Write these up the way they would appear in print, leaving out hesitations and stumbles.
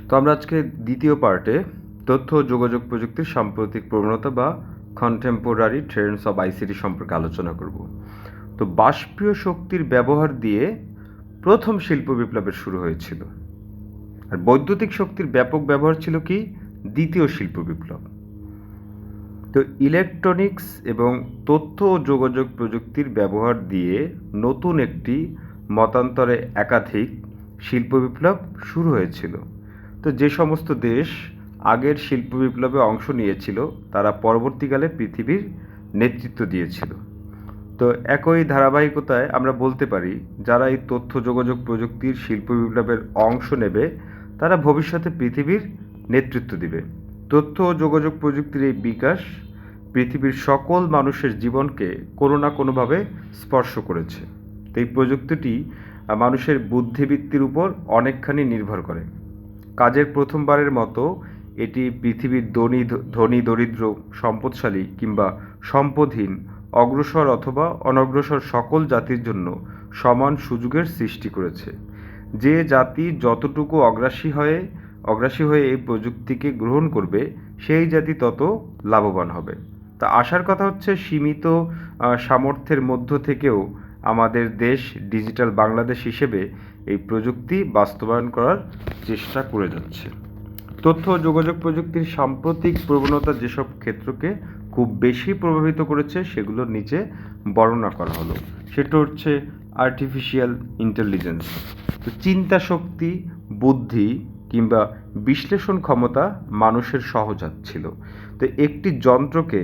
তো আমরা আজকে দ্বিতীয় পার্টে তথ্য ও যোগাযোগ প্রযুক্তির সাম্প্রতিক প্রবণতা বা কন্টেম্পোরারি ট্রেন্ডস অব আইসিটি সম্পর্কে আলোচনা করব। তো বাষ্পীয় শক্তির ব্যবহার দিয়ে প্রথম শিল্প বিপ্লবের শুরু হয়েছিল, আর বৈদ্যুতিক শক্তির ব্যাপক ব্যবহার ছিল কি দ্বিতীয় শিল্প বিপ্লব। তো ইলেকট্রনিক্স এবং তথ্য ও যোগাযোগ প্রযুক্তির ব্যবহার দিয়ে নতুন একটি মতান্তরে একাধিক শিল্প বিপ্লব শুরু হয়েছিল। তো যে সমস্ত দেশ আগের শিল্প বিপ্লবে অংশ নিয়েছিল তারা পরবর্তীকালে পৃথিবীর নেতৃত্ব দিয়েছিল। তো একই ধারাবাহিকতায় আমরা বলতে পারি যারা এই তথ্য যোগাযোগ প্রযুক্তির শিল্প বিপ্লবের অংশ নেবে তারা ভবিষ্যতে পৃথিবীর নেতৃত্ব দিবে। তথ্য ও যোগাযোগ প্রযুক্তির এই বিকাশ পৃথিবীর সকল মানুষের জীবনকে কোনো না কোনোভাবে স্পর্শ করেছে। তো এই প্রযুক্তিটি মানুষের বুদ্ধিবৃত্তির উপর অনেকখানি নির্ভর করে। কাজের প্রথমবারের মতো এটি পৃথিবীর ধনী দরিদ্র, সম্পদশালী কিংবা সম্পদহীন, অগ্রসর অথবা অনগ্রসর সকল জাতির জন্য সমান সুযোগের সৃষ্টি করেছে। যে জাতি যতটুকু অগ্রাসী হয়ে এই প্রযুক্তিকে গ্রহণ করবে সেই জাতি তত লাভবান হবে। তা আসার কথা হচ্ছে সীমিত সামর্থ্যের মধ্য থেকেও আমাদের দেশ ডিজিটাল বাংলাদেশ হিসেবে এই প্রযুক্তি বাস্তবায়ন করার চেষ্টা করে যাচ্ছে। তথ্য ও যোগাযোগ প্রযুক্তির সাম্প্রতিক প্রবণতা যেসব ক্ষেত্রকে খুব বেশি প্রভাবিত করেছে সেগুলোর নিচে বর্ণনা করা হলো। সেটা হচ্ছে আর্টিফিশিয়াল ইন্টেলিজেন্স। তো চিন্তা শক্তি, বুদ্ধি কিংবা বিশ্লেষণ ক্ষমতা মানুষের সহজাত ছিল। তো একটি যন্ত্রকে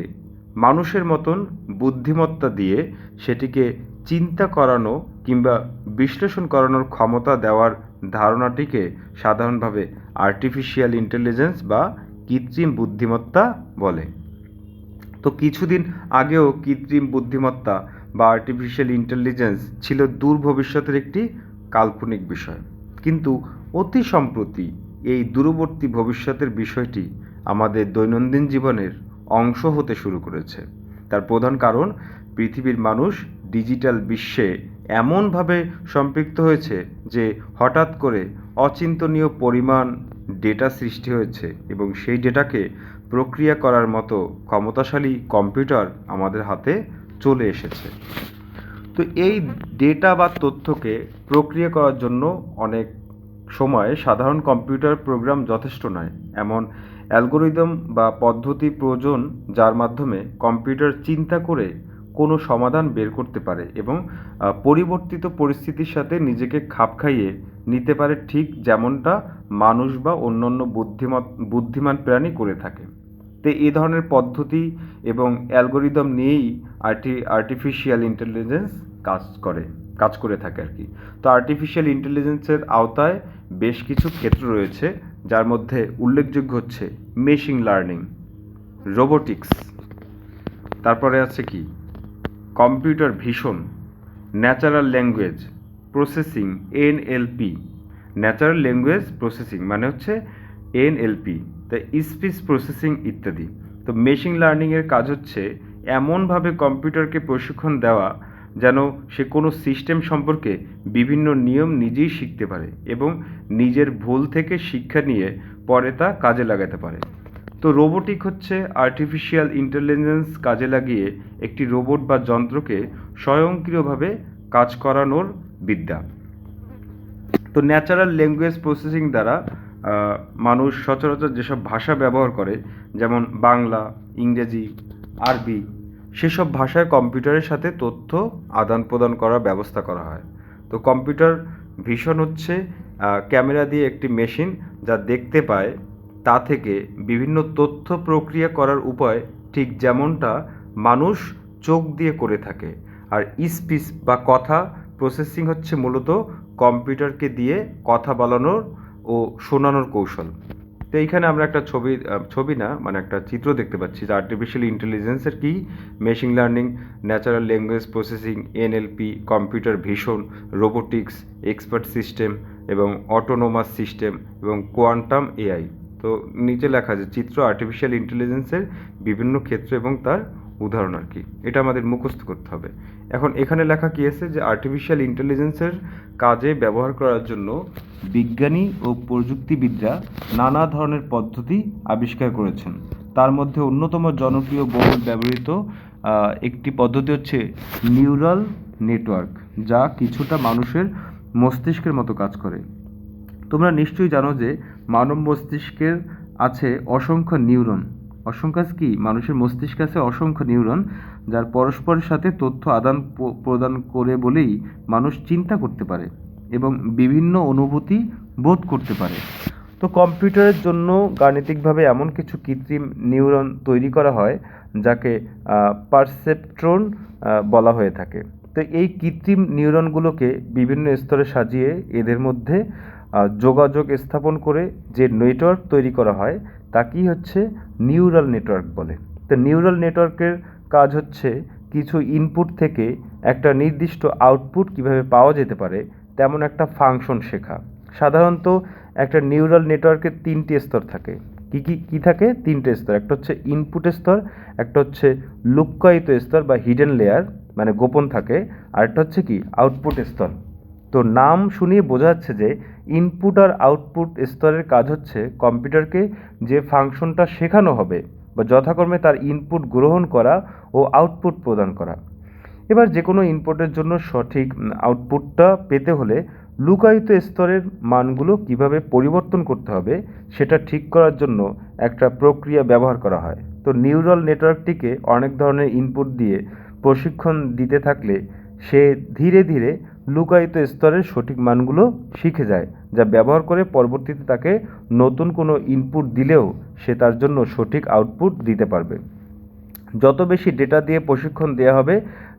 মানুষের মতন বুদ্ধিমত্তা দিয়ে সেটিকে চিন্তা করানো কিংবা বিশ্লেষণ করানোর ক্ষমতা দেওয়ার ধারণাটিকে সাধারণভাবে আর্টিফিশিয়াল ইন্টেলিজেন্স বা কৃত্রিম বুদ্ধিমত্তা বলে। তো কিছুদিন আগেও কৃত্রিম বুদ্ধিমত্তা বা আর্টিফিশিয়াল ইন্টেলিজেন্স ছিল দূর ভবিষ্যতের একটি কাল্পনিক বিষয়, কিন্তু অতি সম্প্রতি এই দূরবর্তী ভবিষ্যতের বিষয়টি আমাদের দৈনন্দিন জীবনের অংশ হতে শুরু করেছে। তার প্রধান কারণ পৃথিবীর মানুষ ডিজিটাল বিশ্বে এমনভাবে সম্পৃক্ত হয়েছে যে হঠাৎ করে অচিন্তনীয় পরিমাণ ডেটা সৃষ্টি হয়েছে এবং সেই ডেটাকে প্রক্রিয়া করার মতো ক্ষমতাশালী কম্পিউটার আমাদের হাতে চলে এসেছে। তো এই ডেটা বা তথ্যকে প্রক্রিয়া করার জন্য অনেক সময় সাধারণ কম্পিউটার প্রোগ্রাম যথেষ্ট নয়। এমন অ্যালগোরিদম বা পদ্ধতি প্রয়োজন যার মাধ্যমে কম্পিউটার চিন্তা করে কোনো সমাধান বের করতে পারে এবং পরিবর্তিত পরিস্থিতির সাথে নিজেকে খাপ খাইয়ে নিতে পারে, ঠিক যেমনটা মানুষ বা অন্যান্য বুদ্ধিমান প্রাণী করে থাকে। তো এই ধরনের পদ্ধতি এবং অ্যালগোরিদম নিয়েই আর্টিফিশিয়াল ইন্টেলিজেন্স কাজ করে থাকে আর কি। তো আর্টিফিশিয়াল ইন্টেলিজেন্সের আওতায় বেশ কিছু ক্ষেত্র রয়েছে, যার মধ্যে উল্লেখযোগ্য হচ্ছে মেশিন লার্নিং, রোবোটিক্স, তারপরে আছে কি computer vision, natural language processing NLP. Natural language processing মানে হচ্ছে এনএলপি, তা স্পিচ প্রসেসিং ইত্যাদি। তো মেশিন লার্নিংয়ের কাজ হচ্ছে এমনভাবে কম্পিউটারকে প্রশিক্ষণ দেওয়া যেন সে কোনো সিস্টেম সম্পর্কে বিভিন্ন নিয়ম নিজেই শিখতে পারে এবং নিজের ভুল থেকে শিক্ষা নিয়ে পরে তা কাজে লাগাতে পারে। তো রোবোটিক হচ্ছে আর্টিফিশিয়াল ইন্টেলিজেন্স কাজে লাগিয়ে একটি রোবট বা যন্ত্রকে স্বয়ংক্রিয়ভাবে কাজ করানোর বিদ্যা। তো ন্যাচারাল ল্যাঙ্গুয়েজ প্রসেসিং দ্বারা মানুষ সচরাচর যেসব ভাষা ব্যবহার করে, যেমন বাংলা, ইংরেজি, আরবি, সেসব ভাষায় কম্পিউটারের সাথে তথ্য আদান প্রদান করার ব্যবস্থা করা হয়। তো কম্পিউটার ভিশন হচ্ছে ক্যামেরা দিয়ে একটি মেশিন যা দেখতে পায় তা থেকে বিভিন্ন তথ্য প্রক্রিয়া করার উপায়, ঠিক যেমনটা মানুষ চোখ দিয়ে করে থাকে। আর স্পিচ বা কথা প্রসেসিং হচ্ছে মূলত কম্পিউটারকে দিয়ে কথা বলানোর ও শোনানোর কৌশল। তো এইখানে আমরা একটা ছবি না মানে একটা চিত্র দেখতে পাচ্ছি যে আর্টিফিশিয়াল ইন্টেলিজেন্সের কি machine learning, natural language processing NLP, computer vision, robotics, expert system এবং অটোনোমাস সিস্টেম এবং কোয়ান্টাম এআই। তো নিচে লেখা আছে চিত্র আর্টিফিশিয়াল ইন্টেলিজেন্সের বিভিন্ন ক্ষেত্র এবং তার উদাহরণ আর কি, এটা আমাদের মুখস্থ করতে হবে। এখন এখানে লেখা কি আছে যে আর্টিফিশিয়াল ইন্টেলিজেন্সের কাজে ব্যবহার করার জন্য বিজ্ঞানী ও প্রযুক্তিবিদরা নানা ধরনের পদ্ধতি আবিষ্কার করেছেন। তার মধ্যে অন্যতম জনপ্রিয় বহুল ব্যবহৃত একটি পদ্ধতি হচ্ছে নিউরাল নেটওয়ার্ক, যা কিছুটা মানুষের মস্তিষ্কের মতো কাজ করে। তোমরা নিশ্চয়ই জানো যে মানব মস্তিষ্কের আছে অসংখ্য নিউরন। অসংখ্য কি? মানুষের মস্তিষ্কে আছে অসংখ্য নিউরন, যার পরস্পরের সাথে তথ্য আদান প্রদান করে বলেই মানুষ চিন্তা করতে পারে এবং বিভিন্ন অনুভূতি বোধ করতে পারে। তো কম্পিউটারের জন্য গাণিতিকভাবে এমন কিছু কৃত্রিম নিউরন তৈরি করা হয় যাকে পারসেপট্রন বলা হয়ে থাকে। তো এই কৃত্রিম নিউরনগুলোকে বিভিন্ন স্তরে সাজিয়ে এদের মধ্যে যোগাযোগ স্থাপন করে যে নেটওয়ার্ক তৈরি করা হয় তাকেই হচ্ছে নিউরাল নেটওয়ার্ক বলে। তো নিউরাল নেটওয়ার্কের কাজ হচ্ছে কিছু ইনপুট থেকে একটা নির্দিষ্ট আউটপুট কিভাবে পাওয়া যেতে পারে তেমন একটা ফাংশন শেখা। সাধারণত একটা নিউরাল নেটওয়ার্কের তিনটি স্তর থাকে। কি থাকে? তিনটে স্তর। একটা হচ্ছে ইনপুট স্তর, একটা হচ্ছে লুক্কায়িত স্তর বা হিডেন লেয়ার, মানে গোপন থাকে, আর একটা হচ্ছে কি আউটপুট স্তর। তো নাম শুনিয়ে বোঝা যাচ্ছে যে ইনপুট আর আউটপুট স্তরের কাজ হচ্ছে কম্পিউটারকে যে ফাংশনটা শেখানো হবে বা যথাক্রমে তার ইনপুট গ্রহণ করা ও আউটপুট প্রদান করা। এবার যে কোনো ইনপুটের জন্য সঠিক আউটপুটটা পেতে হলে লুকায়িত স্তরের মানগুলো কিভাবে পরিবর্তন করতে হবে সেটা ঠিক করার জন্য একটা প্রক্রিয়া ব্যবহার করা হয়। তো নিউরাল নেটওয়ার্কটিকে অনেক ধরনের ইনপুট দিয়ে প্রশিক্ষণ দিতে থাকলে সে ধীরে ধীরে লুকায়িত স্তরের সঠিক মানগুলো শিখে যায়, যা ব্যবহার করে পরবর্তীতে তাকে নতুন কোনো ইনপুট দিলেও সে তার জন্য সঠিক আউটপুট দিতে পারবে। যত বেশি ডেটা দিয়ে প্রশিক্ষণ দেওয়া হবে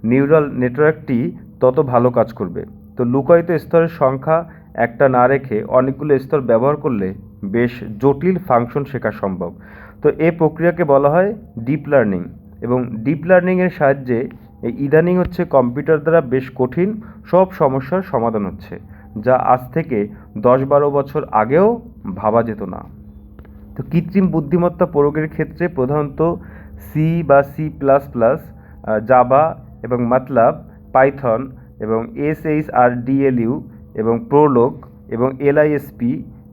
নিউরাল নেটওয়ার্কটি তত ভালো কাজ করবে। তো লুকায়িত স্তরের সংখ্যা একটা না রেখে অনেকগুলো স্তর ব্যবহার করলে বেশ জটিল ফাংশন শেখা সম্ভব। তো এই প্রক্রিয়াকে বলা হয় ডিপ লার্নিং, এবং ডিপ লার্নিংয়ের সাহায্যে ইদানিং হচ্ছে কম্পিউটার দ্বারা বেশ কঠিন সব সমস্যার সমাধান হচ্ছে, যা আজ থেকে 10-12 বছর আগেও ভাবা যেত না। তো কৃত্রিম বুদ্ধিমত্তা প্রয়োগের ক্ষেত্রে প্রধানত সি বা C++, জাভা এবং মাতলাব, পাইথন এবং SHRDLU এবং প্রোলগ এবং LISP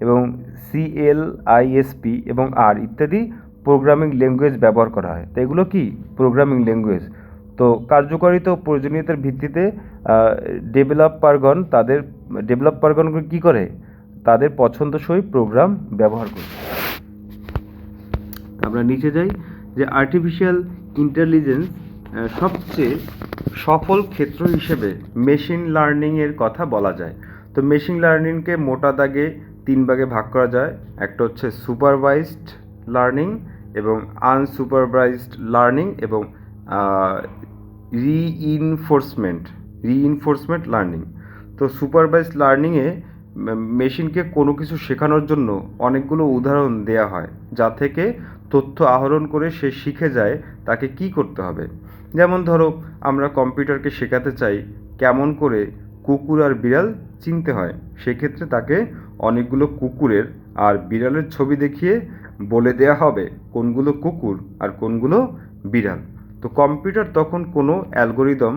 এবং CLISP এবং R ইত্যাদি প্রোগ্রামিং ল্যাঙ্গুয়েজ ব্যবহার করা হয়। তো এগুলো কি প্রোগ্রামিং ল্যাঙ্গুয়েজ? তো কার্যকারিতা ও প্রয়োজনীয়তার ভিত্তিতে ডেভেলপারগণ কী করে? তাদের পছন্দসই প্রোগ্রাম ব্যবহার করে। আমরা নিচে যাই যে আর্টিফিশিয়াল ইন্টেলিজেন্স সবচেয়ে সফল ক্ষেত্র হিসেবে মেশিন লার্নিংয়ের কথা বলা যায়। তো মেশিন লার্নিংকে মোটা দাগে 3 ভাগে ভাগ করা যায়। একটা হচ্ছে সুপারভাইজড লার্নিং এবং আনসুপারভাইজড লার্নিং এবং রিইনফোর্সমেন্ট লার্নিং। তো সুপারভাইজড লার্নিংয়ে মেশিনকে কোনো কিছু শেখানোর জন্য অনেকগুলো উদাহরণ দেয়া হয়, যা থেকে তথ্য আহরণ করে সে শিখে যায় তাকে কি করতে হবে। যেমন ধরো, আমরা কম্পিউটারকে শেখাতে চাই কেমন করে কুকুর আর বিড়াল চিনতে হয়, সেক্ষেত্রে তাকে অনেকগুলো কুকুরের আর বিড়ালের ছবি দেখিয়ে বলে দেয়া হবে কোনগুলো কুকুর আর কোনগুলো বিড়াল। তো কম্পিউটার তখন কোনো অ্যালগোরিদম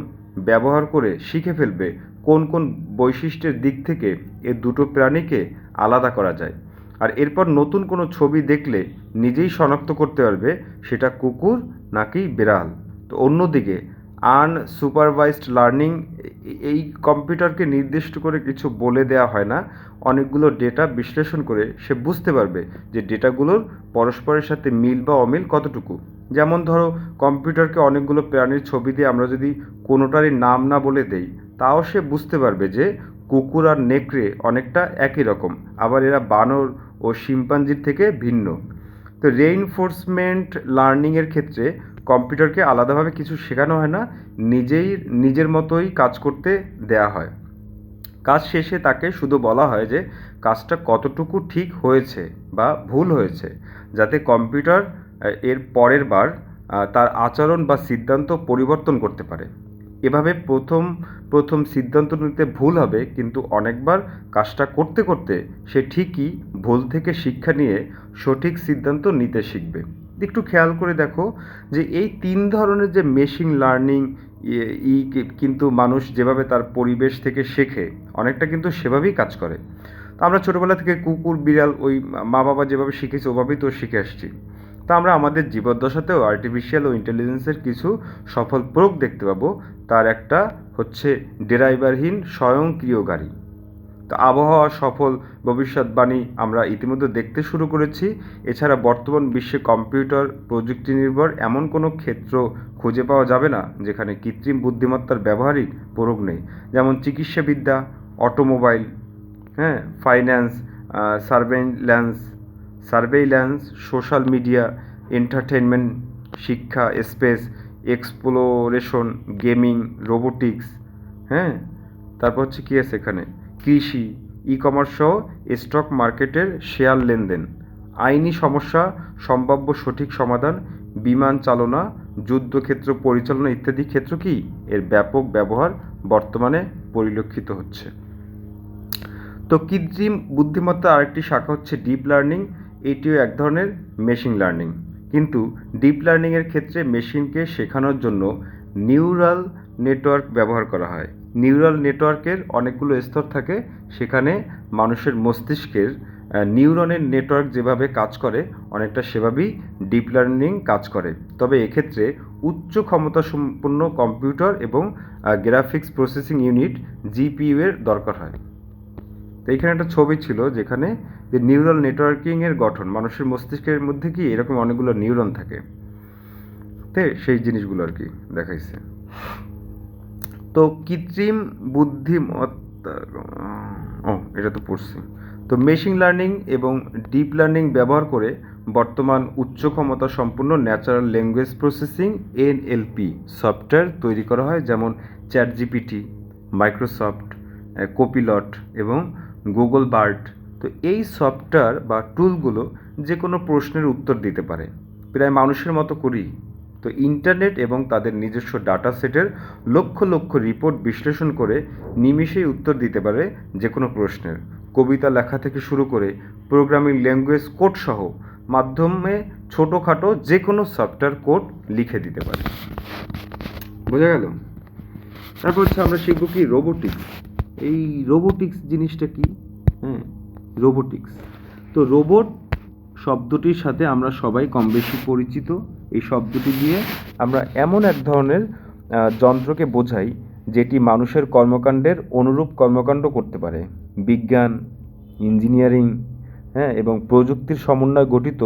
ব্যবহার করে শিখে ফেলবে কোন কোন বৈশিষ্ট্যের দিক থেকে এ দুটো প্রাণীকে আলাদা করা যায়, আর এরপর নতুন কোনো ছবি দেখলে নিজেই শনাক্ত করতে পারবে সেটা কুকুর নাকি বিড়াল। তো অন্যদিকে আনসুপারভাইজড লার্নিং, এই কম্পিউটারকে নির্দিষ্ট করে কিছু বলে দেওয়া হয় না, অনেকগুলো ডেটা বিশ্লেষণ করে সে বুঝতে পারবে যে ডেটাগুলোর পরস্পরের সাথে মিল বা অমিল কতটুকু। যেমন ধরো, কম্পিউটারকে অনেকগুলো প্রাণীর ছবি দিয়ে আমরা যদি কোনোটারই নাম না বলে দেই, তাও সে বুঝতে পারবে যে কুকুর আর নেকড়ে অনেকটা একই রকম, আবার এরা বানর ও শিম্পাঞ্জির থেকে ভিন্ন। তো রেইনফোর্সমেন্ট লার্নিংয়ের ক্ষেত্রে কম্পিউটারকে আলাদাভাবে কিছু শেখানো হয় না, নিজের মতোই কাজ করতে দেয়া হয়। কাজ শেষে তাকে শুধু বলা হয় যে কাজটা কতটুকু ঠিক হয়েছে বা ভুল হয়েছে, যাতে কম্পিউটার এর পরের বার তার আচরণ বা সিদ্ধান্ত পরিবর্তন করতে পারে। এভাবে প্রথম সিদ্ধান্ত নিতে ভুল হবে, কিন্তু অনেকবার কাজটা করতে করতে সে ঠিকই ভুল থেকে শিক্ষা নিয়ে সঠিক সিদ্ধান্ত নিতে শিখবে। একটু খেয়াল করে দেখো যে এই 3 ধরনের যে মেশিন লার্নিং কিন্তু মানুষ যেভাবে তার পরিবেশ থেকে শেখে অনেকটা কিন্তু সেভাবেই কাজ করে। তো আমরা ছোটোবেলা থেকে কুকুর বিড়াল ওই মা বাবা যেভাবে শিখেছি ওভাবেই তো শিখে আসছি। তো আমরা আমাদের জীবদ্দশাতেও আর্টিফিশিয়াল ও ইন্টেলিজেন্সের কিছু সফল প্রয়োগ দেখতে পাবো। তার একটা হচ্ছে ড্রাইভারহীন স্বয়ংক্রিয় গাড়ি। তো আবহাওয়া সফল ভবিষ্যৎবাণী আমরা ইতিমধ্যে দেখতে শুরু করেছি। এছাড়া বর্তমান বিশ্বে কম্পিউটার প্রযুক্তি নির্ভর এমন কোনো ক্ষেত্র খুঁজে পাওয়া যাবে না যেখানে কৃত্রিম বুদ্ধিমত্তার ব্যবহারিক প্রয়োগ নেই। যেমন চিকিৎসাবিদ্যা, অটোমোবাইল, হ্যাঁ, finance, surveillance surveillance, social media, entertainment, শিক্ষা, স্পেস এক্সপ্লোরেশন, গেমিং, রোবোটিক্স, হ্যাঁ, তারপর হচ্ছে কী আছে এখানে, কৃষি, ই কমার্স সহ স্টক মার্কেটের শেয়ার লেনদেন, আইনি সমস্যা সম্ভাব্য সঠিক সমাধান, বিমান চালনা, যুদ্ধক্ষেত্র পরিচালনা ইত্যাদি ক্ষেত্র কি এর ব্যাপক ব্যবহার বর্তমানে পরিলক্ষিত হচ্ছে। তো কৃত্রিম বুদ্ধিমত্তার আরেকটি শাখা হচ্ছে ডিপ লার্নিং। এটিও এক ধরনের মেশিন লার্নিং, কিন্তু ডিপ লার্নিংয়ের ক্ষেত্রে মেশিনকে শেখানোর জন্য নিউরাল নেটওয়ার্ক ব্যবহার করা হয়। নিউরাল নেটওয়ার্কের অনেকগুলো স্তর থাকে, সেখানে মানুষের মস্তিষ্কের নিউরনের নেটওয়ার্ক যেভাবে কাজ করে অনেকটা সেভাবেই ডিপ লার্নিং কাজ করে। তবে এক্ষেত্রে উচ্চ ক্ষমতা সম্পন্ন কম্পিউটার এবং গ্রাফিক্স প্রসেসিং ইউনিট জিপিইউ এর দরকার হয়। তো এইখানে একটা ছবি ছিল যেখানে যে নিউরাল নেটওয়ার্কিংয়ের গঠন, মানুষের মস্তিষ্কের মধ্যে কি এরকম অনেকগুলো নিউরন থাকে, তো সেই জিনিসগুলো আর কি দেখাইছে। তো কৃত্রিম বুদ্ধিমত্তা, এটা তো পড়ছি। তো মেশিন লার্নিং এবং ডিপ লার্নিং ব্যবহার করে বর্তমান উচ্চ ক্ষমতা সম্পন্ন natural language processing NLP software তৈরি করা হয়, যেমন চ্যাট জিপিটি, মাইক্রোসফট কোপিলট এবং গুগল বার্ড। তো এই সফটওয়্যার বা টুলগুলো যে কোনো প্রশ্নের উত্তর দিতে পারে, প্রায় মানুষের মতো করেই। তো ইন্টারনেট এবং তাদের নিজস্ব ডাটা সেটের লক্ষ লক্ষ রিপোর্ট বিশ্লেষণ করে নিমিষেই উত্তর দিতে পারে যে কোনো প্রশ্নের। কবিতা লেখা থেকে শুরু করে প্রোগ্রামিং ল্যাঙ্গুয়েজ কোড সহ মাধ্যমে ছোটোখাটো যে কোনো সফটওয়্যার কোড লিখে দিতে পারে। বোঝা গেল? তারপর হচ্ছে আমরা শিখব কি রোবোটিক্স। এই রোবোটিক্স জিনিসটা কি? হ্যাঁ, রোবোটিক্স। তো রোবট শব্দটির সাথে আমরা সবাই কম বেশি পরিচিত। এই শব্দটি দিয়ে আমরা এমন এক ধরনের যন্ত্রকে বোঝাই যেটি মানুষের কর্মকাণ্ডের অনুরূপ কর্মকাণ্ড করতে পারে। বিজ্ঞান, ইঞ্জিনিয়ারিং, হ্যাঁ, এবং প্রযুক্তির সমন্বয়ে গঠিত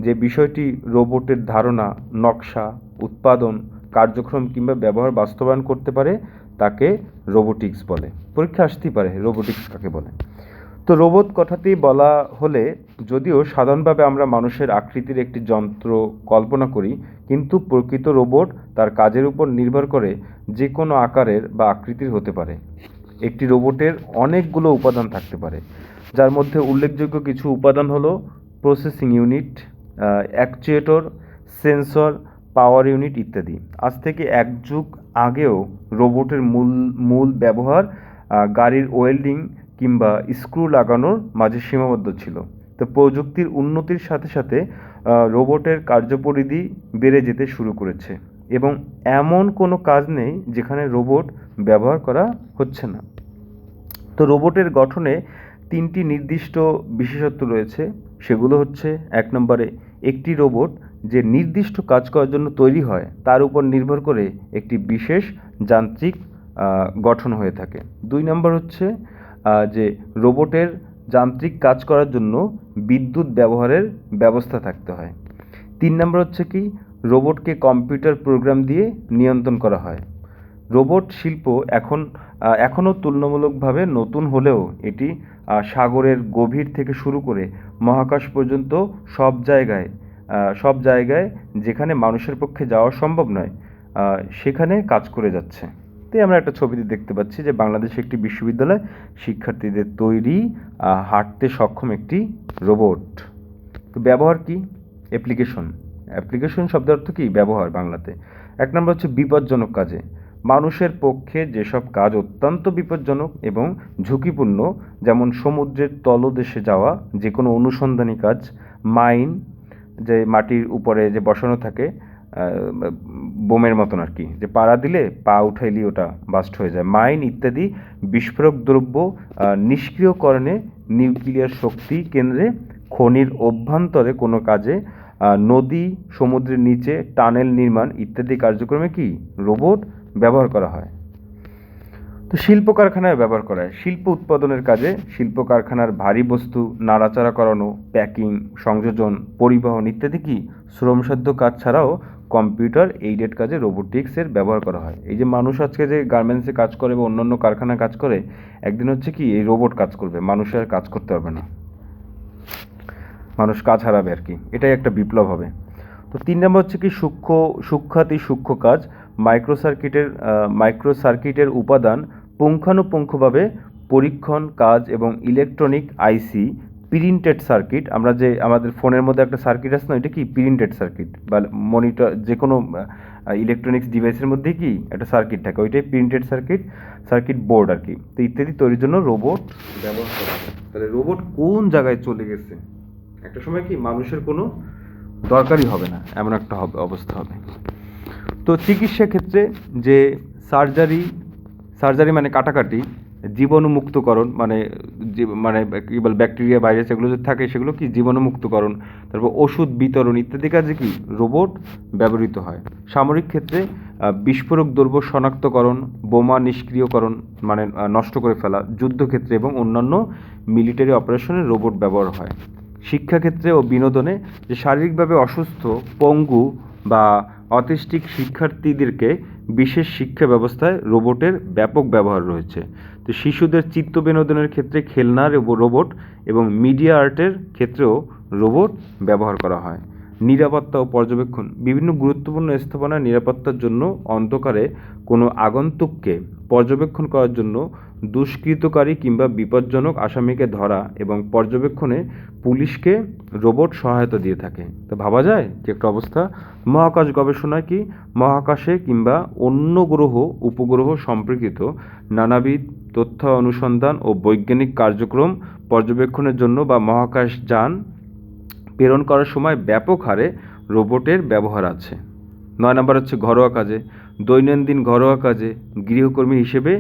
যে বিষয়টি রোবটের ধারণা, নকশা, উৎপাদন, কার্যক্রম কিংবা ব্যবহার বাস্তবায়ন করতে পারে তাকে রোবোটিক্স বলে। পরীক্ষা আসতেই পারে রোবোটিক্স কাকে বলে। তো রোবট কথাটি বলা হলে যদিও সাধারণভাবে আমরা মানুষের আকৃতির একটি যন্ত্র কল্পনা করি, কিন্তু প্রকৃত রোবট তার কাজের উপর নির্ভর করে যে কোনো আকারের বা আকৃতির হতে পারে। একটি রোবটের অনেকগুলো উপাদান থাকতে পারে, যার মধ্যে উল্লেখযোগ্য কিছু উপাদান হলো প্রসেসিং ইউনিট, অ্যাকচুয়েটর, সেন্সর, পাওয়ার ইউনিট ইত্যাদি। আজ থেকে এক যুগ আগেও রোবটের মূল ব্যবহার গাড়ির ওয়েল্ডিং কিংবা স্ক্রু লাগানোর মাঝে সীমাবদ্ধ ছিল। তো প্রযুক্তির উন্নতির সাথে সাথে রোবটের কার্যপরিধি বেড়ে যেতে শুরু করেছে এবং এমন কোনো কাজ নেই যেখানে রোবট ব্যবহার করা হচ্ছে না। তো রোবটের গঠনে 3টি নির্দিষ্ট বিশেষত্ব রয়েছে। সেগুলো হচ্ছে, 1 নম্বরে একটি রোবট যে নির্দিষ্ট কাজ করার জন্য তৈরি হয় তার উপর নির্ভর করে একটি বিশেষ যান্ত্রিক গঠন হয়ে থাকে। 2 নম্বর হচ্ছে যে রোবটের যান্ত্রিক কাজ করার জন্য বিদ্যুৎ ব্যবহারের ব্যবস্থা থাকতে হয়। 3 নম্বর হচ্ছে কি, রোবটকে কম্পিউটার প্রোগ্রাম দিয়ে নিয়ন্ত্রণ করা হয়। রোবট শিল্প এখনও তুলনামূলকভাবে নতুন হলেও এটি সাগরের গভীর থেকে শুরু করে মহাকাশ পর্যন্ত সব জায়গায় যেখানে মানুষের পক্ষে যাওয়া সম্ভব নয় সেখানে কাজ করে যাচ্ছে। তাই আমরা একটা ছবিতে দেখতে পাচ্ছি যে বাংলাদেশে একটি বিশ্ববিদ্যালয় শিক্ষার্থীদের তৈরি হাঁটতে সক্ষম একটি রোবট। তো ব্যবহার কি? অ্যাপ্লিকেশন শব্দের অর্থ কি? ব্যবহার বাংলাতে। 1 নম্বর হচ্ছে বিপজ্জনক কাজে। মানুষের পক্ষে যেসব কাজ অত্যন্ত বিপজ্জনক এবং ঝুঁকিপূর্ণ, যেমন সমুদ্রের তলদেশে যাওয়া, যে কোনো অনুসন্ধানী কাজ, মাইন, যে মাটির উপরে যে বসানো থাকে বোমের মতন আর কি, যে পাড়া দিলে পা উঠাইলে ওটা বাস্ট হয়ে যায়। মাইন ইত্যাদি বিস্ফোরক দ্রব্য নিষ্ক্রিয়করণে নিউক্লিয়ার শক্তি কেন্দ্রে, খনির অভ্যন্তরে কোনো কাজে, নদী সমুদ্রের নিচে টানেল নির্মাণ ইত্যাদি কার্যক্রমে কি রোবট ব্যবহার করা হয়। তো শিল্প কারখানায় ব্যবহার করা হয়। শিল্প উৎপাদনের কাজে শিল্প কারখানার ভারী বস্তু নাড়াচাড়া করানো, প্যাকিং, সংযোজন, পরিবহন ইত্যাদি কি শ্রমসাধ্য কাজ ছাড়াও কম্পিউটার এইডেড কাজে রোবোটিক্সের ব্যবহার করা হয়। এই যে মানুষ আজকে যে গার্মেন্টসে কাজ করে বা অন্যান্য কারখানায় কাজ করে, একদিন হচ্ছে কি এই রোবট কাজ করবে, মানুষের কাজ করতে হবে না, মানুষ কাজ হারাবে আর কি, এটাই একটা বিপ্লব হবে। তো 3 নম্বর হচ্ছে কি সূক্ষ্ম কাজ। মাইক্রো সার্কিটের উপাদান পুঙ্খানুপুঙ্খভাবে পরীক্ষণ কাজ এবং ইলেকট্রনিক আইসি প্রিন্টেড সার্কিট। আমরা যে আমাদের ফোনের মধ্যে একটা সার্কিট আছে না, এটা কি প্রিন্টেড সার্কিট, বা মনিটর যে কোনো ইলেকট্রনিক্স ডিভাইসের মধ্যে কি একটা সার্কিট থাকে, ওইটাই প্রিন্টেড সার্কিট বোর্ড আর কি। তো ইত্যাদি তৈরির জন্য রোবট ব্যবহার করা হয়। তাহলে রোবট কোন জায়গায় চলে গেছে, একটা সময় কি মানুষের কোনো দরকারই হবে না, এমন একটা অবস্থা হবে। তো চিকিৎসা ক্ষেত্রে যে সার্জারি মানে কাটাকাটি, জীবাণুমুক্তকরণ মানে কী বল ব্যাকটেরিয়া ভাইরাস এগুলো যদি থাকে সেগুলো কি জীবাণুমুক্তকরণ, তারপর ওষুধ বিতরণ ইত্যাদি কাজে কি রোবট ব্যবহৃত হয়। সামরিক ক্ষেত্রে বিস্ফোরক দ্রব্য শনাক্তকরণ, বোমা নিষ্ক্রিয়করণ মানে নষ্ট করে ফেলা, যুদ্ধক্ষেত্রে এবং অন্যান্য মিলিটারি অপারেশনে রোবট ব্যবহার হয়। শিক্ষাক্ষেত্রে ও বিনোদনে যে শারীরিকভাবে অসুস্থ, পঙ্গু বা অটিস্টিক শিক্ষার্থীদেরকে বিশেষ শিক্ষা ব্যবস্থায় রোবটের ব্যাপক ব্যবহার রয়েছে। তো শিশুদের চিত্ত বিনোদনের ক্ষেত্রে খেলনার রোবট এবং মিডিয়া আর্টের ক্ষেত্রেও রোবট ব্যবহার করা হয়। নিরাপত্তা ও পর্যবেক্ষণ, বিভিন্ন গুরুত্বপূর্ণ স্থাপনার নিরাপত্তার জন্য অন্ধকারে কোনো আগন্তুককে পর্যবেক্ষণ করার জন্য দুষ্কৃতকারী কিংবা বিপজ্জনক আসামিকে ধরা এবং পর্যবেক্ষণে পুলিশকে রোবট সহায়তা দিয়ে থাকে। তো ভাবা যায় যে একটা অবস্থা। মহাকাশ গবেষণায় কি মহাকাশে কিংবা অন্য গ্রহ উপগ্রহ সম্পর্কিত নানাবিধ তথ্য অনুসন্ধান ও বৈজ্ঞানিক কার্যক্রম পর্যবেক্ষণের জন্য বা মহাকাশ যান প্রেরণ করার সময় ব্যাপক হারে রোবটের ব্যবহার আছে। 9 নম্বর হচ্ছে ঘরোয়া কাজে। দৈনন্দিন ঘরোয়া কাজে গৃহকর্মী হিসেবে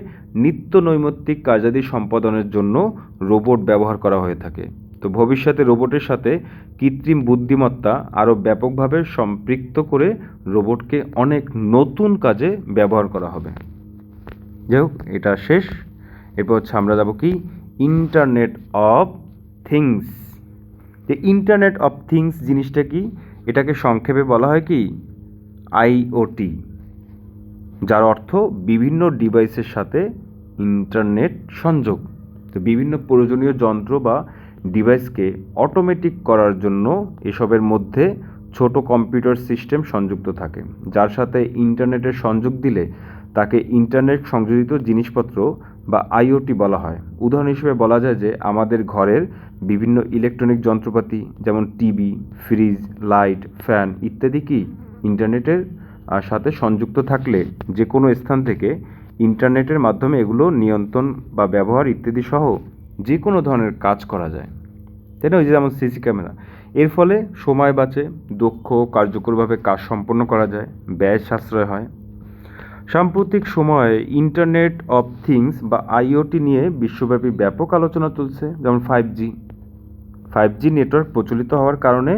নিত্য নৈমিত্তিক কার্যাদি সম্পাদনের জন্য রোবট ব্যবহার করা হয়ে থাকে। তো ভবিষ্যতে রোবটের সাথে কৃত্রিম বুদ্ধিমত্তা আরও ব্যাপকভাবে সম্পৃক্ত করে রোবটকে অনেক নতুন কাজে ব্যবহার করা হবে। যাই হোক, এটা শেষ। এরপর হচ্ছে আমরা যাব কি ইন্টারনেট অফ থিংস। যে ইন্টারনেট অফ থিংস জিনিসটা কি, এটাকে সংক্ষেপে বলা হয় কি আইওটি, যার অর্থ বিভিন্ন ডিভাইসের সাথে ইন্টারনেট সংযোগ। তো বিভিন্ন প্রয়োজনীয় যন্ত্র বা ডিভাইসকে অটোমেটিক করার জন্য এসবের মধ্যে ছোট কম্পিউটার সিস্টেম সংযুক্ত থাকে, যার সাথে ইন্টারনেটের সংযোগ দিলে তাকে ইন্টারনেট সংযোজিত জিনিসপত্র বা আইওটি বলা হয়। উদাহরণ হিসেবে বলা যায় যে আমাদের ঘরের বিভিন্ন ইলেকট্রনিক যন্ত্রপাতি যেমন টিভি, ফ্রিজ, লাইট, ফ্যান ইত্যাদি কি ইন্টারনেটের সাথে সংযুক্ত থাকলে যে কোনো স্থান থেকে ইন্টারনেটের মাধ্যমে এগুলো নিয়ন্ত্রণ বা ব্যবহার ইত্যাদি সহ যে কোনো ধরনের কাজ করা যায়, তাই না? ওই যে যেমন সিসি ক্যামেরা। এর ফলে সময় বাঁচে, দক্ষ কার্যকরভাবে কাজ সম্পন্ন করা যায়, ব্যয় সাশ্রয় হয়। সাম্প্রতিক সময়ে ইন্টারনেট অফ থিংস বা আইওটি নিয়ে বিশ্বব্যাপী ব্যাপক আলোচনা চলছে। যেমন 5G নেটওয়ার্ক প্রচলিত হওয়ার কারণে